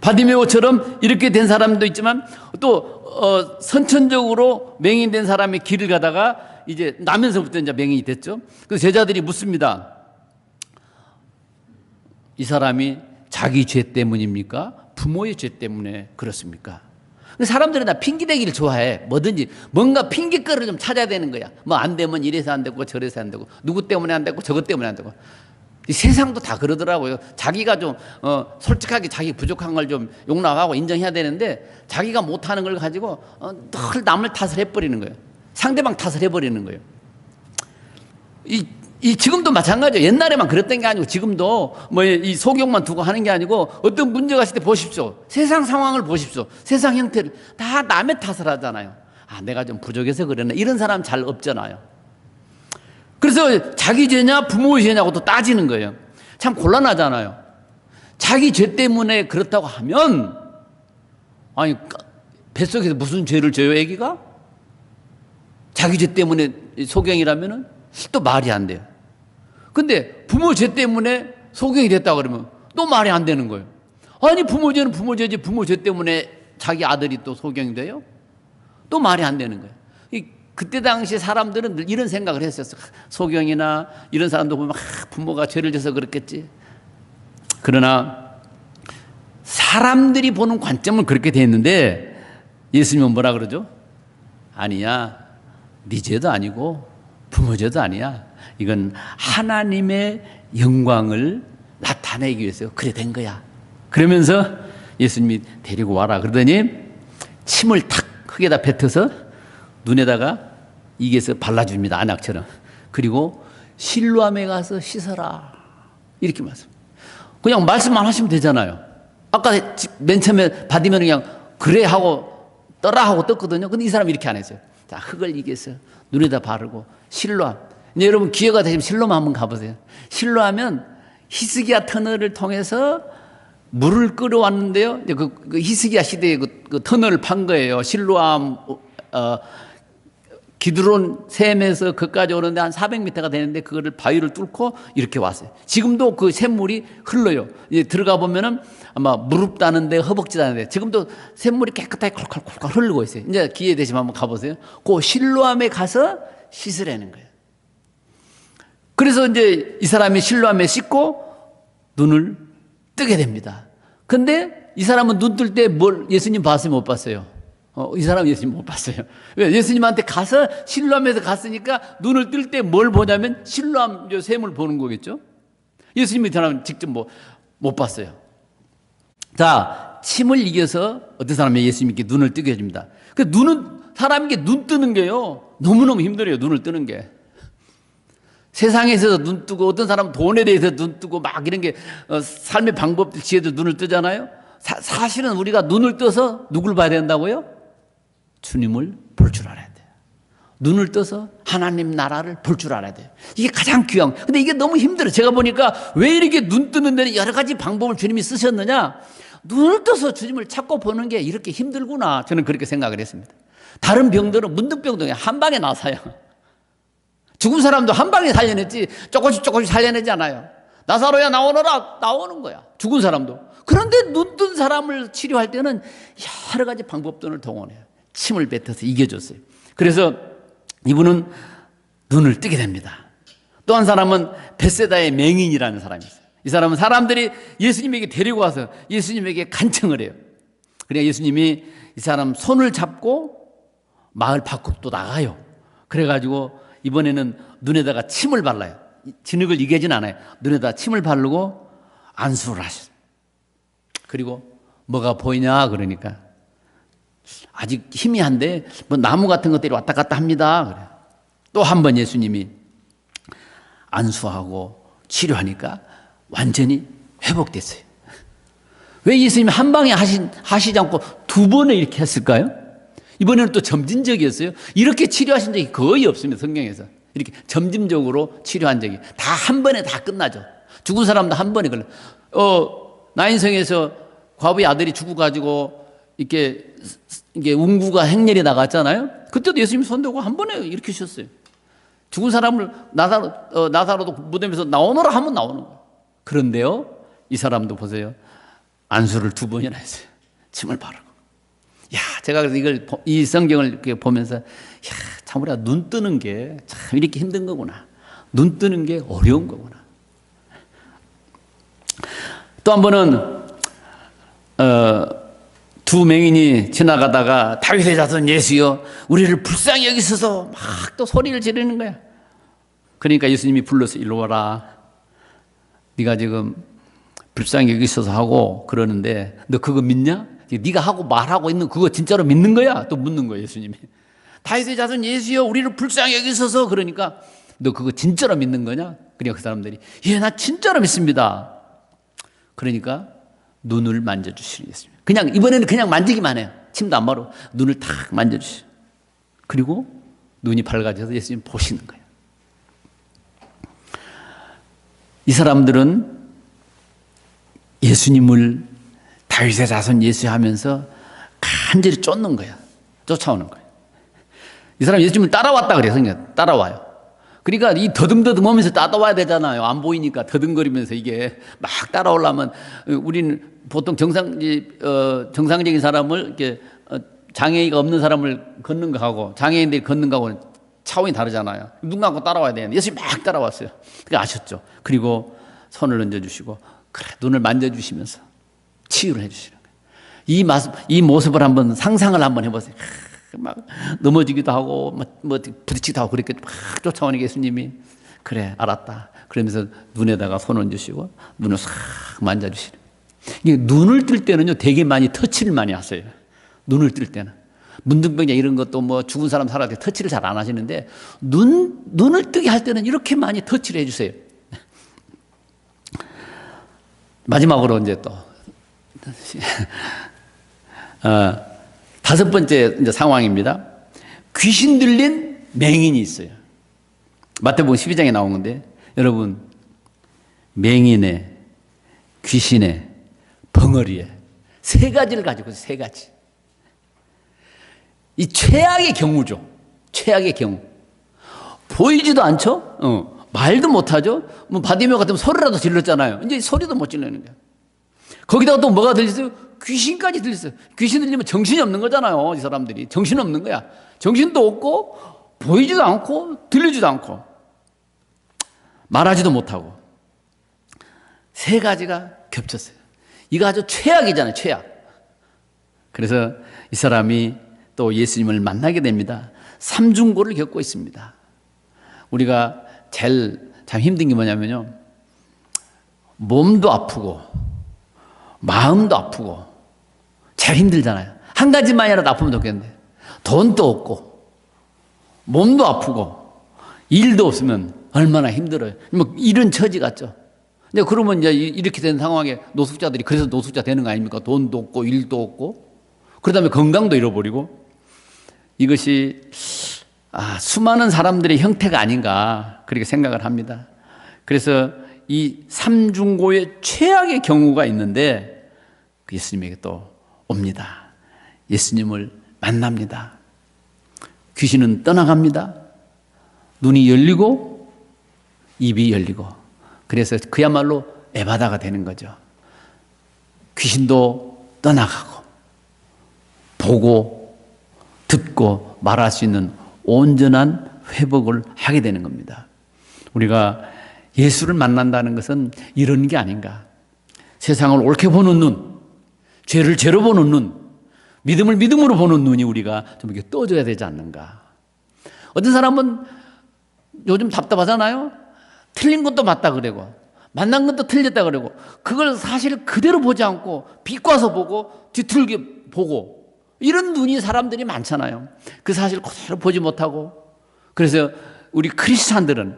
Speaker 4: 바디메오처럼 이렇게 된 사람도 있지만 또 선천적으로 맹인된 사람이 길을 가다가 이제 나면서부터 이제 맹인이 됐죠. 그래서 제자들이 묻습니다. 이 사람이 자기 죄 때문입니까? 부모의 죄 때문에 그렇습니까? 사람들은 다 핑계대기를 좋아해. 뭐든지 뭔가 핑계거리를 좀 찾아야 되는 거야. 뭐 안 되면 이래서 안 되고 저래서 안 되고 누구 때문에 안 되고 저것 때문에 안 되고. 이 세상도 다 그러더라고요. 자기가 좀 솔직하게 자기 부족한 걸 좀 용납하고 인정해야 되는데 자기가 못하는 걸 가지고 늘 남을 탓을 해버리는 거예요. 상대방 탓을 해버리는 거예요. 이 지금도 마찬가지예요. 옛날에만 그랬던 게 아니고 지금도 뭐 이 소경만 두고 하는 게 아니고 어떤 문제가 있을 때 보십시오. 세상 상황을 보십시오. 세상 형태를 다 남의 탓을 하잖아요. 아, 내가 좀 부족해서 그랬네. 이런 사람 잘 없잖아요. 그래서 자기 죄냐 부모의 죄냐고 또 따지는 거예요. 참 곤란하잖아요. 자기 죄 때문에 그렇다고 하면 아니 뱃속에서 무슨 죄를 져요, 애기가? 자기 죄 때문에 소경이라면은 또 말이 안 돼요. 근데 부모 죄 때문에 소경이 됐다 그러면 또 말이 안 되는 거예요. 아니 부모 죄는 부모 죄지 부모 죄 때문에 자기 아들이 또 소경이 돼요? 또 말이 안 되는 거예요. 그때 당시 사람들은 늘 이런 생각을 했었어. 소경이나 이런 사람도 보면 부모가 죄를 져서 그렇겠지. 그러나 사람들이 보는 관점은 그렇게 돼 있는데 예수님은 뭐라 그러죠? 아니야. 네 죄도 아니고 부모 죄도 아니야. 이건 하나님의 영광을 나타내기 위해서 그래 된 거야. 그러면서 예수님이 데리고 와라 그러더니 침을 탁 흙에다 뱉어서 눈에다가 이게서 발라줍니다. 안약처럼. 그리고 실로암에 가서 씻어라. 이렇게 말씀. 그냥 말씀만 하시면 되잖아요. 아까 맨 처음에 받으면 그냥 그래 하고 떠라 하고 떴거든요. 근데 이 사람이 이렇게 안 했어요. 자, 흙을 이게서 눈에다 바르고 실로암. 이제 여러분 기회가 되시면 실로암 한번 가보세요. 실로하면 히스기야 터널을 통해서 물을 끌어왔는데요. 이제 그 히스기야 시대에 그 터널을 판 거예요. 실로암 기드론 샘에서 그까지 오는데 한 400m가 되는데 그거를 바위를 뚫고 이렇게 왔어요. 지금도 그 샘물이 흘러요. 이제 들어가 보면은 아마 무릎 따는데 허벅지 따는데 지금도 샘물이 깨끗하게 콜콜콜콜 흐르고 있어요. 이제 기회 되시면 한번 가보세요. 그 실로암에 가서 씻으라는 거예요. 그래서 이제 이 사람이 실로암에 씻고 눈을 뜨게 됩니다. 근데 이 사람은 눈 뜰 때 뭘 예수님 봤어요, 못 봤어요? 이 사람은 예수님 못 봤어요. 왜? 예수님한테 가서 실로암에서 갔으니까 눈을 뜰 때 뭘 보냐면 실로암 샘을 보는 거겠죠. 예수님이 이 사람 직접 못 봤어요. 자, 침을 이겨서 어떤 사람이 예수님께 눈을 뜨게 해줍니다. 그 눈은 사람에게 눈 뜨는 게요 너무너무 힘들어요. 눈을 뜨는 게. 세상에서 눈 뜨고 어떤 사람은 돈에 대해서 눈 뜨고 막 이런 게 삶의 방법들 지혜들 눈을 뜨잖아요. 사실은 우리가 눈을 떠서 누굴 봐야 된다고요? 주님을 볼 줄 알아야 돼요. 눈을 떠서 하나님 나라를 볼 줄 알아야 돼요. 이게 가장 귀한. 근데 이게 너무 힘들어요. 제가 보니까 왜 이렇게 눈 뜨는 데는 여러 가지 방법을 주님이 쓰셨느냐? 눈을 떠서 주님을 찾고 보는 게 이렇게 힘들구나. 저는 그렇게 생각을 했습니다. 다른 병들은 문득병동에 한 방에 나사요. 죽은 사람도 한 방에 살려냈지 조금씩 살려내지 않아요. 나사로야 나오너라 나오는 거야. 죽은 사람도. 그런데 눈 뜬 사람을 치료할 때는 여러 가지 방법들을 동원해요. 침을 뱉어서 이겨줬어요. 그래서 이분은 눈을 뜨게 됩니다. 또 한 사람은 벳세다의 맹인이라는 사람이 있어요. 이 사람은 사람들이 예수님에게 데리고 와서 예수님에게 간청을 해요. 그러니까 예수님이 이 사람 손을 잡고 마을 밖으로 또 나가요. 그래가지고 이번에는 눈에다가 침을 발라요. 진흙을 이기진 않아요. 눈에다 침을 바르고 안수를 하셨어요. 그리고 뭐가 보이냐 그러니까 아직 희미한데 뭐 나무 같은 것들이 왔다 갔다 합니다. 그래요. 또 한 번 예수님이 안수하고 치료하니까 완전히 회복됐어요. 왜 예수님이 한 방에 하시지 않고 두 번에 이렇게 했을까요? 이번에는 또 점진적이었어요. 이렇게 치료하신 적이 거의 없습니다. 성경에서. 이렇게 점진적으로 치료한 적이. 다 한 번에 다 끝나죠. 죽은 사람도 한 번에 걸려. 나인성에서 과부의 아들이 죽어가지고 이게 운구가 행렬이 나갔잖아요. 그때도 예수님이 손대고 한 번에 이렇게 쉬었어요. 죽은 사람을 나사로도 무덤에서 나오너라 하면 나오는 거예요. 그런데요, 이 사람도 보세요. 안수를 두 번이나 했어요. 침을 바르고. 야, 제가 그래서 이 성경을 이렇게 보면서, 야, 참 우리가 눈 뜨는 게 참 이렇게 힘든 거구나. 눈 뜨는 게 어려운 거구나. 또 한 번은, 두 맹인이 지나가다가 다윗의 자손 예수여, 우리를 불쌍히 여기소서 막 또 소리를 지르는 거야. 그러니까 예수님이 불러서 일로 와라. 네가 지금 불쌍히 여기소서 하고 그러는데 너 그거 믿냐? 네가 하고 말하고 있는 그거 진짜로 믿는 거야? 또 묻는 거예요, 예수님이. 다윗의 자손 예수여 우리를 불쌍히 여기소서. 그러니까 너 그거 진짜로 믿는 거냐? 그러니까 그 사람들이 예, 나 진짜로 믿습니다. 그러니까 눈을 만져주시는 예수님. 그냥 이번에는 그냥 만지기만 해요. 침도 안 바르고 눈을 탁 만져주시죠. 그리고 눈이 밝아져서 예수님 보시는 거예요. 이 사람들은 예수님을 다윗의 자손 예수 하면서 간절히 쫓는 거야. 쫓아오는 거예요. 이 사람 예수님을 따라왔다 그래요. 성경 따라와요. 그러니까 이 더듬더듬하면서 따라와야 되잖아요. 안 보이니까 더듬거리면서 이게 막 따라오려면 우리는 보통 정상적인 사람을 이렇게 장애가 없는 사람을 걷는 거하고 장애인들이 걷는 거하고는 차원이 다르잖아요. 눈 감고 따라와야 되는데 예수님이 막 따라왔어요. 그게 아셨죠? 그리고 손을 얹어주시고 그래 눈을 만져주시면서 치유를 해주시는 거예요. 이 모습을 한번 상상을 한번 해보세요. 막 넘어지기도 하고 뭐 부딪히기도 하고 그렇게 막 쫓아오는 예수님이 그래 알았다. 그러면서 눈에다가 손 얹으시고 눈을 싹 만져주시는 거예요. 이게 눈을 뜰 때는요 되게 많이 터치를 많이 하세요. 눈을 뜰 때는 문둥병자 이런 것도 뭐 죽은 사람 살아갈 때 터치를 잘 안 하시는데 눈을 뜨게 할 때는 이렇게 많이 터치를 해주세요. 마지막으로 이제 또 다섯 번째 이제 상황입니다. 귀신 들린 맹인이 있어요. 마태복음 12장에 나온 건데 여러분 맹인의 귀신의 벙어리에 세 가지를 가지고 있어요. 세 가지. 이 최악의 경우죠. 최악의 경우. 보이지도 않죠? 말도 못하죠? 뭐 바디메오 같으면 소리라도 질렀잖아요. 이제 소리도 못 질르는 거야. 거기다가 또 뭐가 들렸어요? 귀신까지 들렸어요. 귀신 들리면 정신이 없는 거잖아요. 이 사람들이. 정신 없는 거야. 정신도 없고, 보이지도 않고, 들리지도 않고, 말하지도 못하고. 세 가지가 겹쳤어요. 이거 아주 최악이잖아요. 최악. 그래서 이 사람이 또 예수님을 만나게 됩니다. 삼중고를 겪고 있습니다. 우리가 제일 참 힘든 게 뭐냐면요, 몸도 아프고 마음도 아프고 제일 힘들잖아요. 한 가지만이라도 아프면 좋겠는데 돈도 없고 몸도 아프고 일도 없으면 얼마나 힘들어요. 뭐 이런 처지 같죠. 근데 그러면 이제 이렇게 된 상황에 노숙자들이 그래서 노숙자 되는 거 아닙니까? 돈도 없고 일도 없고 그러다음에 건강도 잃어버리고. 이것이 수많은 사람들의 형태가 아닌가 그렇게 생각을 합니다. 그래서 이 삼중고의 최악의 경우가 있는데 예수님에게 또 옵니다. 예수님을 만납니다. 귀신은 떠나갑니다. 눈이 열리고 입이 열리고, 그래서 그야말로 에바다가 되는 거죠. 귀신도 떠나가고 보고 듣고 말할 수 있는 온전한 회복을 하게 되는 겁니다. 우리가 예수를 만난다는 것은 이런 게 아닌가. 세상을 옳게 보는 눈, 죄를 죄로 보는 눈, 믿음을 믿음으로 보는 눈이 우리가 좀 이렇게 떠져야 되지 않는가. 어떤 사람은 요즘 답답하잖아요. 틀린 것도 맞다 그러고 만난 것도 틀렸다 그러고 그걸 사실 그대로 보지 않고 비꼬아서 보고 뒤틀게 보고, 이런 눈이 사람들이 많잖아요. 그 사실 그대로 보지 못하고. 그래서 우리 크리스찬들은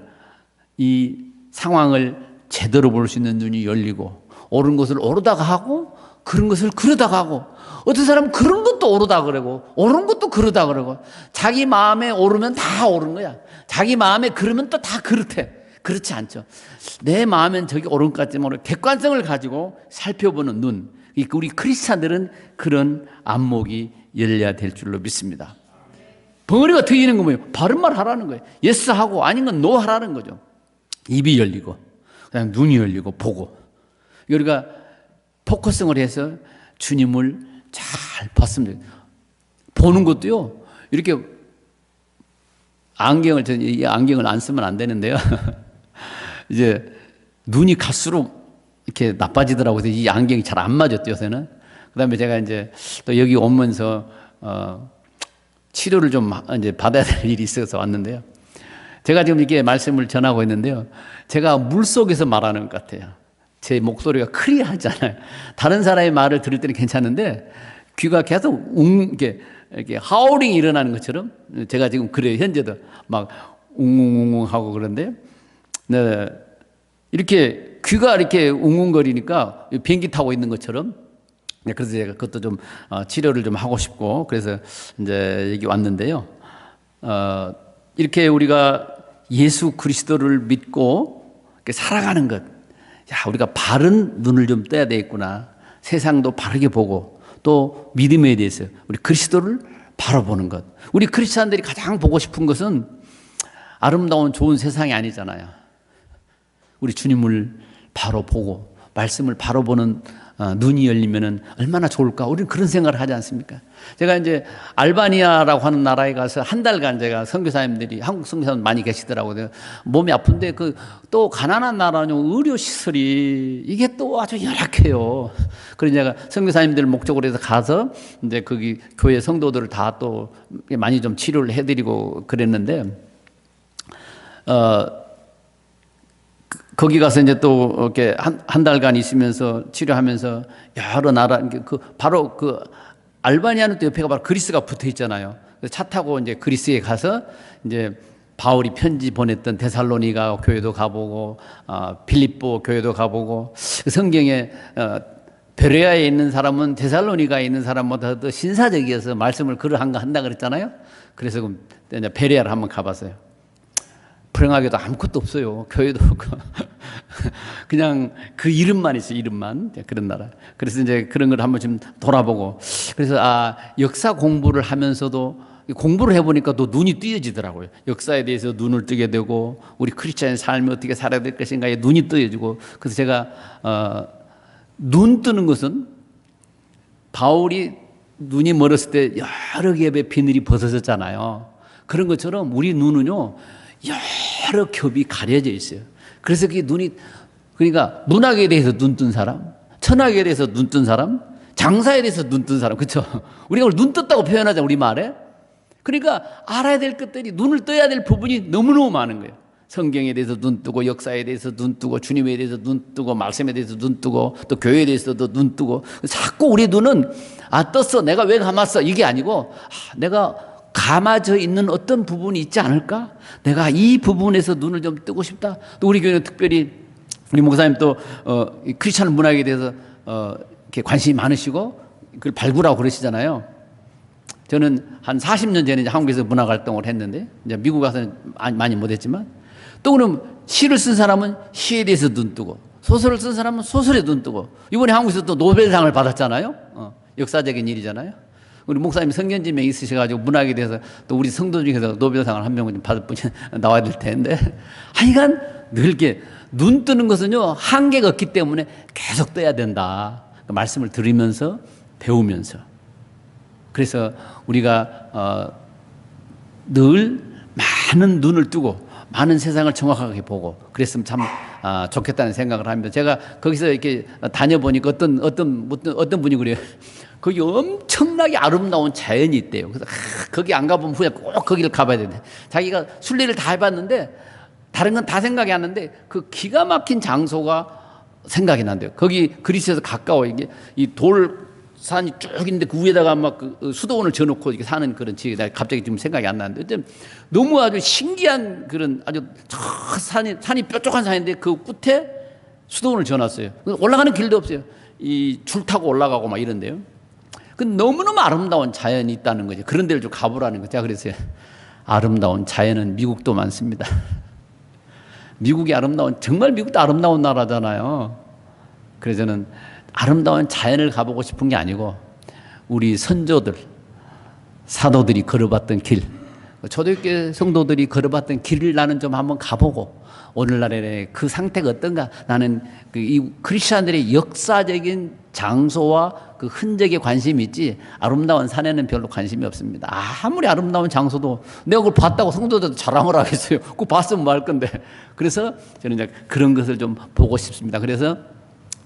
Speaker 4: 이 상황을 제대로 볼 수 있는 눈이 열리고, 옳은 것을 옳다가 하고 그런 것을 그러다가 하고, 어떤 사람은 그런 것도 옳다 그러고 옳은 것도 그러다 그러고, 자기 마음에 옳으면 다 옳은 거야. 자기 마음에 그러면 또 다 그렇대. 그렇지 않죠. 내 마음엔 저기 옳은 것 같지 모르고 객관성을 가지고 살펴보는 눈, 우리 크리스찬들은 그런 안목이 열려야 될 줄로 믿습니다. 벙어리가 트이는 건 뭐예요? 바른 말 하라는 거예요. 예스 하고 아닌 건 노 하라는 거죠. 입이 열리고 그다음에 눈이 열리고 보고, 우리가 포커싱을 해서 주님을 잘 봤으면 돼요. 보는 것도요, 이렇게 저는 이 안경을 안 쓰면 안 되는데요. 이제 눈이 갈수록 이렇게 나빠지더라고요. 그래서 이 안경이 잘 안 맞았대요, 요새는. 그 다음에 제가 이제 또 여기 오면서, 치료를 좀 이제 받아야 될 일이 있어서 왔는데요. 제가 지금 이렇게 말씀을 전하고 있는데요. 제가 물 속에서 말하는 것 같아요. 제 목소리가 클리어하잖아요. 다른 사람의 말을 들을 때는 괜찮은데, 귀가 계속 이렇게 하울링이 일어나는 것처럼 제가 지금 그래요. 현재도 막 웅웅웅웅 하고 그런데, 네. 이렇게 귀가 이렇게 웅웅거리니까 비행기 타고 있는 것처럼. 그래서 제가 그것도 좀 치료를 좀 하고 싶고, 그래서 이제 여기 왔는데요. 이렇게 우리가 예수 그리스도를 믿고 이렇게 살아가는 것, 우리가 바른 눈을 좀 떠야 되겠구나. 세상도 바르게 보고 또 믿음에 대해서 우리 그리스도를 바로 보는 것. 우리 크리스찬들이 가장 보고 싶은 것은 아름다운 좋은 세상이 아니잖아요. 우리 주님을 바로 보고 말씀을 바로 보는 눈이 열리면은 얼마나 좋을까. 우리는 그런 생각을 하지 않습니까? 제가 이제 알바니아라고 하는 나라에 가서 한 달간 제가 선교사님들이, 한국 선교사님 많이 계시더라고요. 몸이 아픈데 또 가난한 나라는 의료 시설이 이게 또 아주 열악해요. 그래서 제가 선교사님들 목적으로 해서 가서 이제 거기 교회 성도들을 다 또 많이 좀 치료를 해드리고 그랬는데, 거기 가서 이제 또 이렇게 한 달간 있으면서 치료하면서 여러 나라, 바로 알바니아는 또 옆에가 바로 그리스가 붙어 있잖아요. 그래서 차 타고 이제 그리스에 가서 이제 바울이 편지 보냈던 데살로니가 교회도 가보고, 빌립보 교회도 가보고, 성경에 베레아에 있는 사람은 데살로니가에 있는 사람보다 더 신사적이어서 말씀을 한다 그랬잖아요. 그래서 이제 베레아를 한번 가봤어요. 불행하게도 아무것도 없어요. 교회도 없고. 그냥 그 이름만 있어요. 이름만. 그런 나라. 그래서 이제 그런 걸 한번 좀 돌아보고. 그래서 역사 공부를 하면서도 공부를 해보니까 또 눈이 뜨여지더라고요. 역사에 대해서 눈을 뜨게 되고, 우리 크리스찬의 삶이 어떻게 살아야 될 것인가에 눈이 뜨여지고. 그래서 제가 눈 뜨는 것은 바울이 눈이 멀었을 때 여러 겹의 비늘이 벗어졌잖아요. 그런 것처럼 우리 눈은요, 여러 겹이 가려져 있어요. 그래서 그게 그러니까 문학에 대해서 눈 뜬 사람, 천학에 대해서 눈 뜬 사람, 장사에 대해서 눈 뜬 사람, 그렇죠? 우리가 그걸 눈 떴다고 표현하자, 우리말에. 그러니까 알아야 될 것들이, 눈을 떠야 될 부분이 너무너무 많은 거예요. 성경에 대해서 눈 뜨고, 역사에 대해서 눈 뜨고, 주님에 대해서 눈 뜨고, 말씀에 대해서 눈 뜨고, 또 교회에 대해서도 눈 뜨고. 자꾸 우리 눈은 떴어, 내가 왜 감았어, 이게 아니고 내가 감아져 있는 어떤 부분이 있지 않을까? 내가 이 부분에서 눈을 좀 뜨고 싶다. 또 우리 교회는 특별히 우리 목사님 또 크리스찬 문학에 대해서 이렇게 관심이 많으시고 그걸 발굴하고 그러시잖아요. 저는 한 40년 전에 이제 한국에서 문학 활동을 했는데, 이제 미국 가서는 많이 못했지만, 또 그럼 시를 쓴 사람은 시에 대해서 눈 뜨고, 소설을 쓴 사람은 소설에 눈 뜨고, 이번에 한국에서 또 노벨상을 받았잖아요. 역사적인 일이잖아요. 우리 목사님 성견지명 있으셔가지고 문학에 대해서 또 우리 성도 중에서 노벨상을 한 명은 좀 받을 분이 나와야 될 텐데, 하여간 늘 이렇게 눈 뜨는 것은요, 한계가 없기 때문에 계속 떠야 된다. 그 말씀을 들으면서 배우면서. 그래서 우리가 늘 많은 눈을 뜨고 많은 세상을 정확하게 보고 그랬으면 참 좋겠다는 생각을 합니다. 제가 거기서 이렇게 다녀보니까 어떤 분이 그래요. 거기 엄청나게 아름다운 자연이 있대요. 그래서 거기 안 가보면 후에 꼭 거기를 가봐야 되는데, 자기가 순례를 다 해봤는데 다른 건 다 생각이 안 나는데 그 기가 막힌 장소가 생각이 난대요. 거기 그리스에서 가까워. 이게 이 돌산이 쭉 있는데 그 위에다가 막 그 수도원을 지어놓고 이렇게 사는 그런 지역이 갑자기 지금 생각이 안 나는데, 너무 아주 신기한 그런 아주 저 산이 뾰족한 산인데 그 끝에 수도원을 지어놨어요. 올라가는 길도 없어요. 이 줄 타고 올라가고 막 이런데요. 그 너무너무 아름다운 자연이 있다는 거죠. 그런 데를 좀 가보라는 거죠. 제가 그랬어요. 아름다운 자연은 미국도 많습니다. 미국이 정말 미국도 아름다운 나라잖아요. 그래서 저는 아름다운 자연을 가보고 싶은 게 아니고, 우리 선조들, 사도들이 걸어봤던 길, 초대교회 성도들이 걸어봤던 길을 나는 좀 한번 가보고, 오늘날의 그 상태가 어떤가. 나는 이 크리스천들의 역사적인 장소와 그 흔적에 관심이 있지, 아름다운 산에는 별로 관심이 없습니다. 아무리 아름다운 장소도 내가 그걸 봤다고 성도들도 자랑을 하겠어요. 그거 봤으면 뭐 할 건데. 그래서 저는 이제 그런 것을 좀 보고 싶습니다. 그래서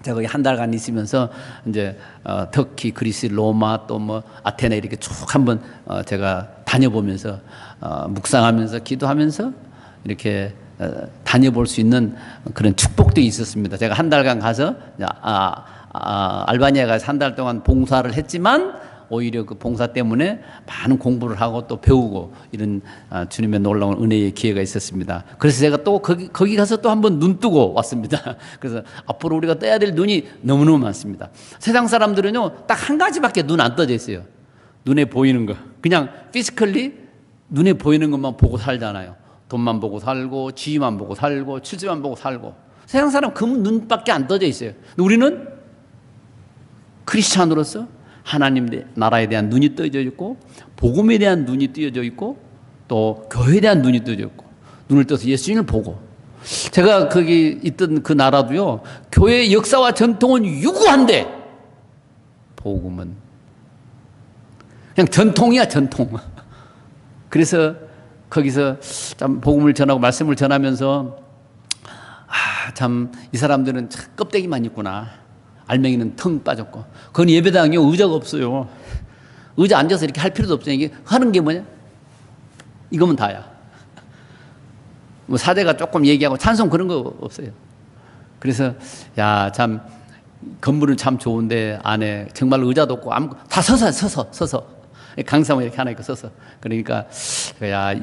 Speaker 4: 제가 거기 한 달간 있으면서 이제 터키, 그리스, 로마, 또 뭐 아테네 이렇게 쭉 한번 제가 다녀보면서 묵상하면서 기도하면서 이렇게 다녀볼 수 있는 그런 축복도 있었습니다. 제가 한 달간 가서 알바니아에 가서 한 달 동안 봉사를 했지만, 오히려 그 봉사 때문에 많은 공부를 하고 또 배우고 이런 주님의 놀라운 은혜의 기회가 있었습니다. 그래서 제가 또 거기 가서 또 한번 눈 뜨고 왔습니다. 그래서 앞으로 우리가 떠야 될 눈이 너무너무 많습니다. 세상 사람들은요, 딱 한 가지밖에 눈 안 떠져 있어요. 눈에 보이는 거. 그냥 피지컬리 눈에 보이는 것만 보고 살잖아요. 돈만 보고 살고, 지위만 보고 살고, 출세만 보고 살고. 세상 사람 그 눈밖에 안 떠져 있어요. 근데 우리는 크리스찬으로서 하나님 나라에 대한 눈이 떠져 있고, 복음에 대한 눈이 뜨여져 있고, 또 교회에 대한 눈이 떠져 있고, 눈을 떠서 예수님을 보고. 제가 거기 있던 그 나라도요, 교회의 역사와 전통은 유구한데 복음은 그냥 전통이야, 전통. 그래서 거기서 참 복음을 전하고 말씀을 전하면서 참 이 사람들은 참 껍데기만 있구나. 알맹이는 텅 빠졌고. 그건 예배당에 의자가 없어요. 의자 앉아서 이렇게 할 필요도 없어요. 이게 하는 게 뭐냐? 이거면 다야. 뭐 사제가 조금 얘기하고 찬송 그런 거 없어요. 그래서 참 건물은 참 좋은데 안에 정말 의자도 없고 다 서서 강사모 이렇게 하나 있고 서서. 그러니까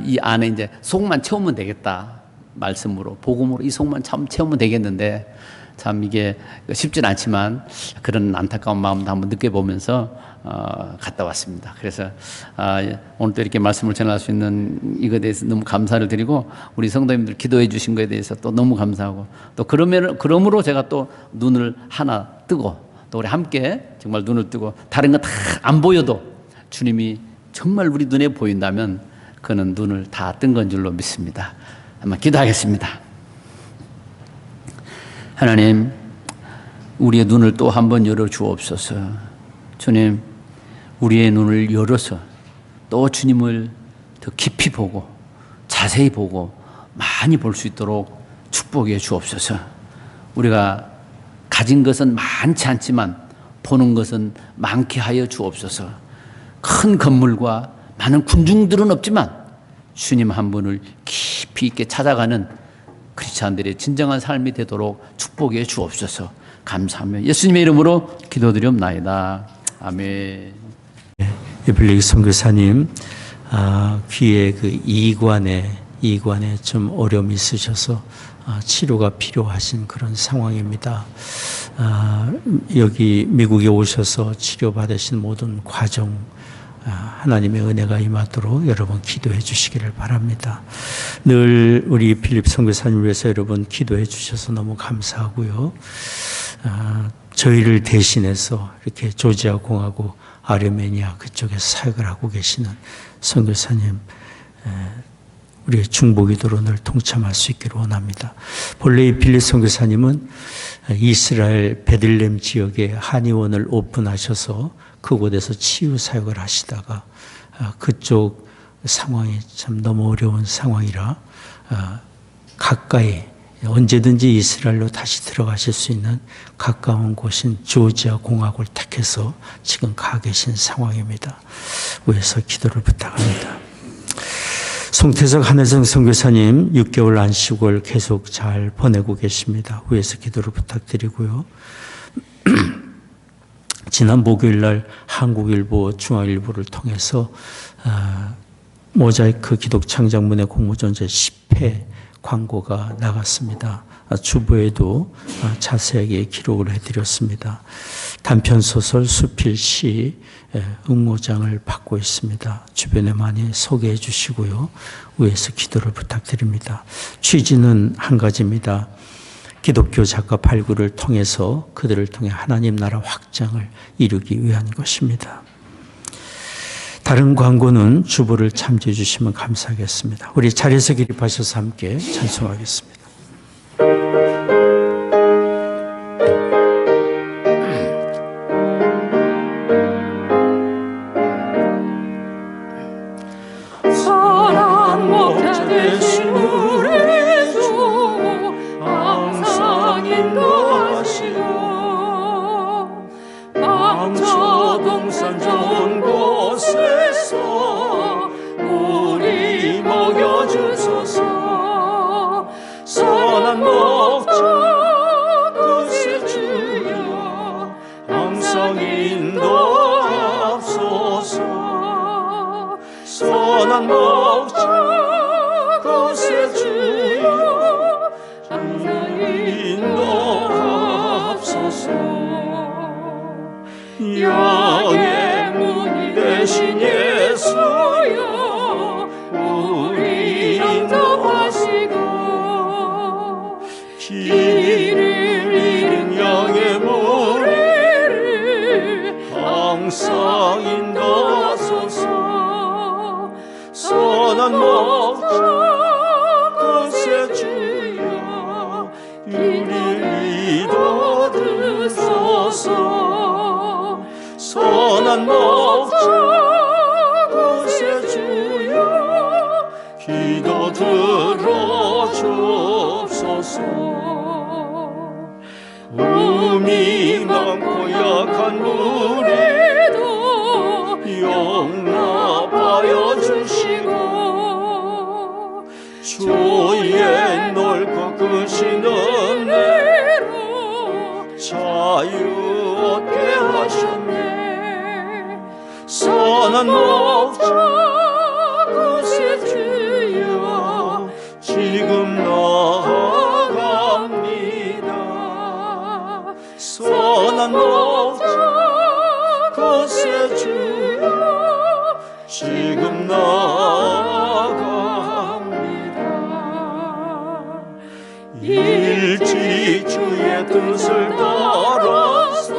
Speaker 4: 이 안에 이제 속만 채우면 되겠다. 말씀으로, 복음으로 이 속만 참 채우면 되겠는데, 참 이게 쉽진 않지만 그런 안타까운 마음도 한번 느껴보면서 갔다 왔습니다. 그래서 오늘 또 이렇게 말씀을 전할 수 있는 이거에 대해서 너무 감사를 드리고, 우리 성도님들 기도해 주신 것에 대해서 또 너무 감사하고, 또 그러므로 제가 또 눈을 하나 뜨고, 또 우리 함께 정말 눈을 뜨고, 다른 거 다 안 보여도 주님이 정말 우리 눈에 보인다면 그는 눈을 다 뜬 건 줄로 믿습니다. 한번 기도하겠습니다. 하나님, 우리의 눈을 또 한번 열어 주옵소서. 주님, 우리의 눈을 열어서 또 주님을 더 깊이 보고 자세히 보고 많이 볼 수 있도록 축복해 주옵소서. 우리가 가진 것은 많지 않지만 보는 것은 많게 하여 주옵소서. 큰 건물과 많은 군중들은 없지만 주님 한 분을 깊이 있게 찾아가는 크리스찬들의 진정한 삶이 되도록 축복해 주옵소서. 감사하며 예수님의 이름으로 기도드리옵나이다. 아멘.
Speaker 1: 에블릭 선교사님, 귀에 그 이관에 좀 어려움이 있으셔서 치료가 필요하신 그런 상황입니다. 여기 미국에 오셔서 치료받으신 모든 과정, 하나님의 은혜가 임하도록 여러분 기도해 주시기를 바랍니다. 늘 우리 필립 선교사님 위해서 여러분 기도해 주셔서 너무 감사하고요. 저희를 대신해서 이렇게 조지아 공화국 아르메니아 그쪽에서 사역을 하고 계시는 선교사님, 우리의 중보기도로 늘 동참할 수 있기를 원합니다. 본래 이 필립 선교사님은 이스라엘 베들레헴 지역에 한의원을 오픈하셔서 그곳에서 치유 사역을 하시다가 그쪽 상황이 참 너무 어려운 상황이라 가까이 언제든지 이스라엘로 다시 들어가실 수 있는 가까운 곳인 조지아 공화국을 택해서 지금 가 계신 상황입니다. 위에서 기도를 부탁합니다. 송태석 한혜성 선교사님 6개월 안식을 계속 잘 보내고 계십니다. 위에서 기도를 부탁드리고요. 지난 목요일 날 한국일보, 중앙일보를 통해서 모자이크 기독창작문의 공모전제 10회 광고가 나갔습니다. 주부에도 자세하게 기록을 해드렸습니다. 단편소설 수필시 응모장을 받고 있습니다. 주변에 많이 소개해 주시고요. 위에서 기도를 부탁드립니다. 취지는 한 가지입니다. 기독교 작가 발굴을 통해서 그들을 통해 하나님 나라 확장을 이루기 위한 것입니다. 다른 광고는 주보를 참조해 주시면 감사하겠습니다. 우리 자리에서 기립하셔서 함께 찬송하겠습니다.
Speaker 2: 선한 목자 되신 우리 주 항상 인도하시고 망초 동산 좋은 곳에서 우리 먹여주소서. 선한 목자 그새 주여 항상 인도하소서. 선한 목자 그새 주여 항상 인도하소서. 양의 문이 되신 예수여 우리 인도하시고 길을 잃은 양의 무리를 항상 인도하소서. 선한 목자 그새 주여 우리를 이끌소서. 선한 목자 그새 주여 기도 들어주옵소서. 음이 많고 약한 우리도 용납하여 주시고 주의 넓고 크신 은혜로 자유 얻게 하셨네. 선한 목자 그새 주여 지금 나아갑니다. 선한 목자 그새 주여 지금 나아갑니다. 일찍 주의 뜻을 따라서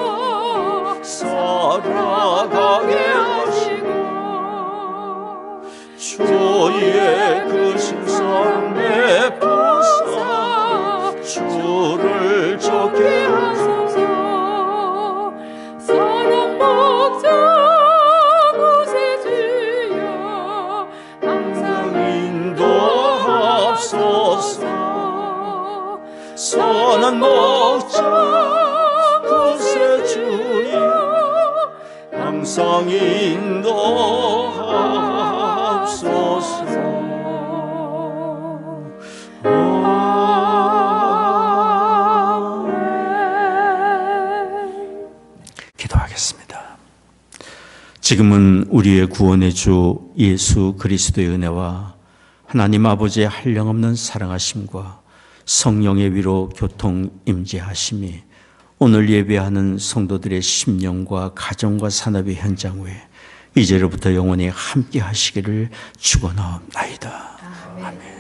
Speaker 2: 살아가게 하시고 주의 그 신성 베푸사 주를 좋게 하소서. 선한 목자 그새 주여 항상 인도하소서. 선한 목자 그새 주여 항상 인도하옵소서.
Speaker 1: 기도하겠습니다. 지금은 우리의 구원의 주 예수 그리스도의 은혜와 하나님 아버지의 한량없는 사랑하심과 성령의 위로 교통 임재하심이 오늘 예배하는 성도들의 심령과 가정과 산업의 현장 위에 이제로부터 영원히 함께 하시기를 축원하옵나이다. 아멘.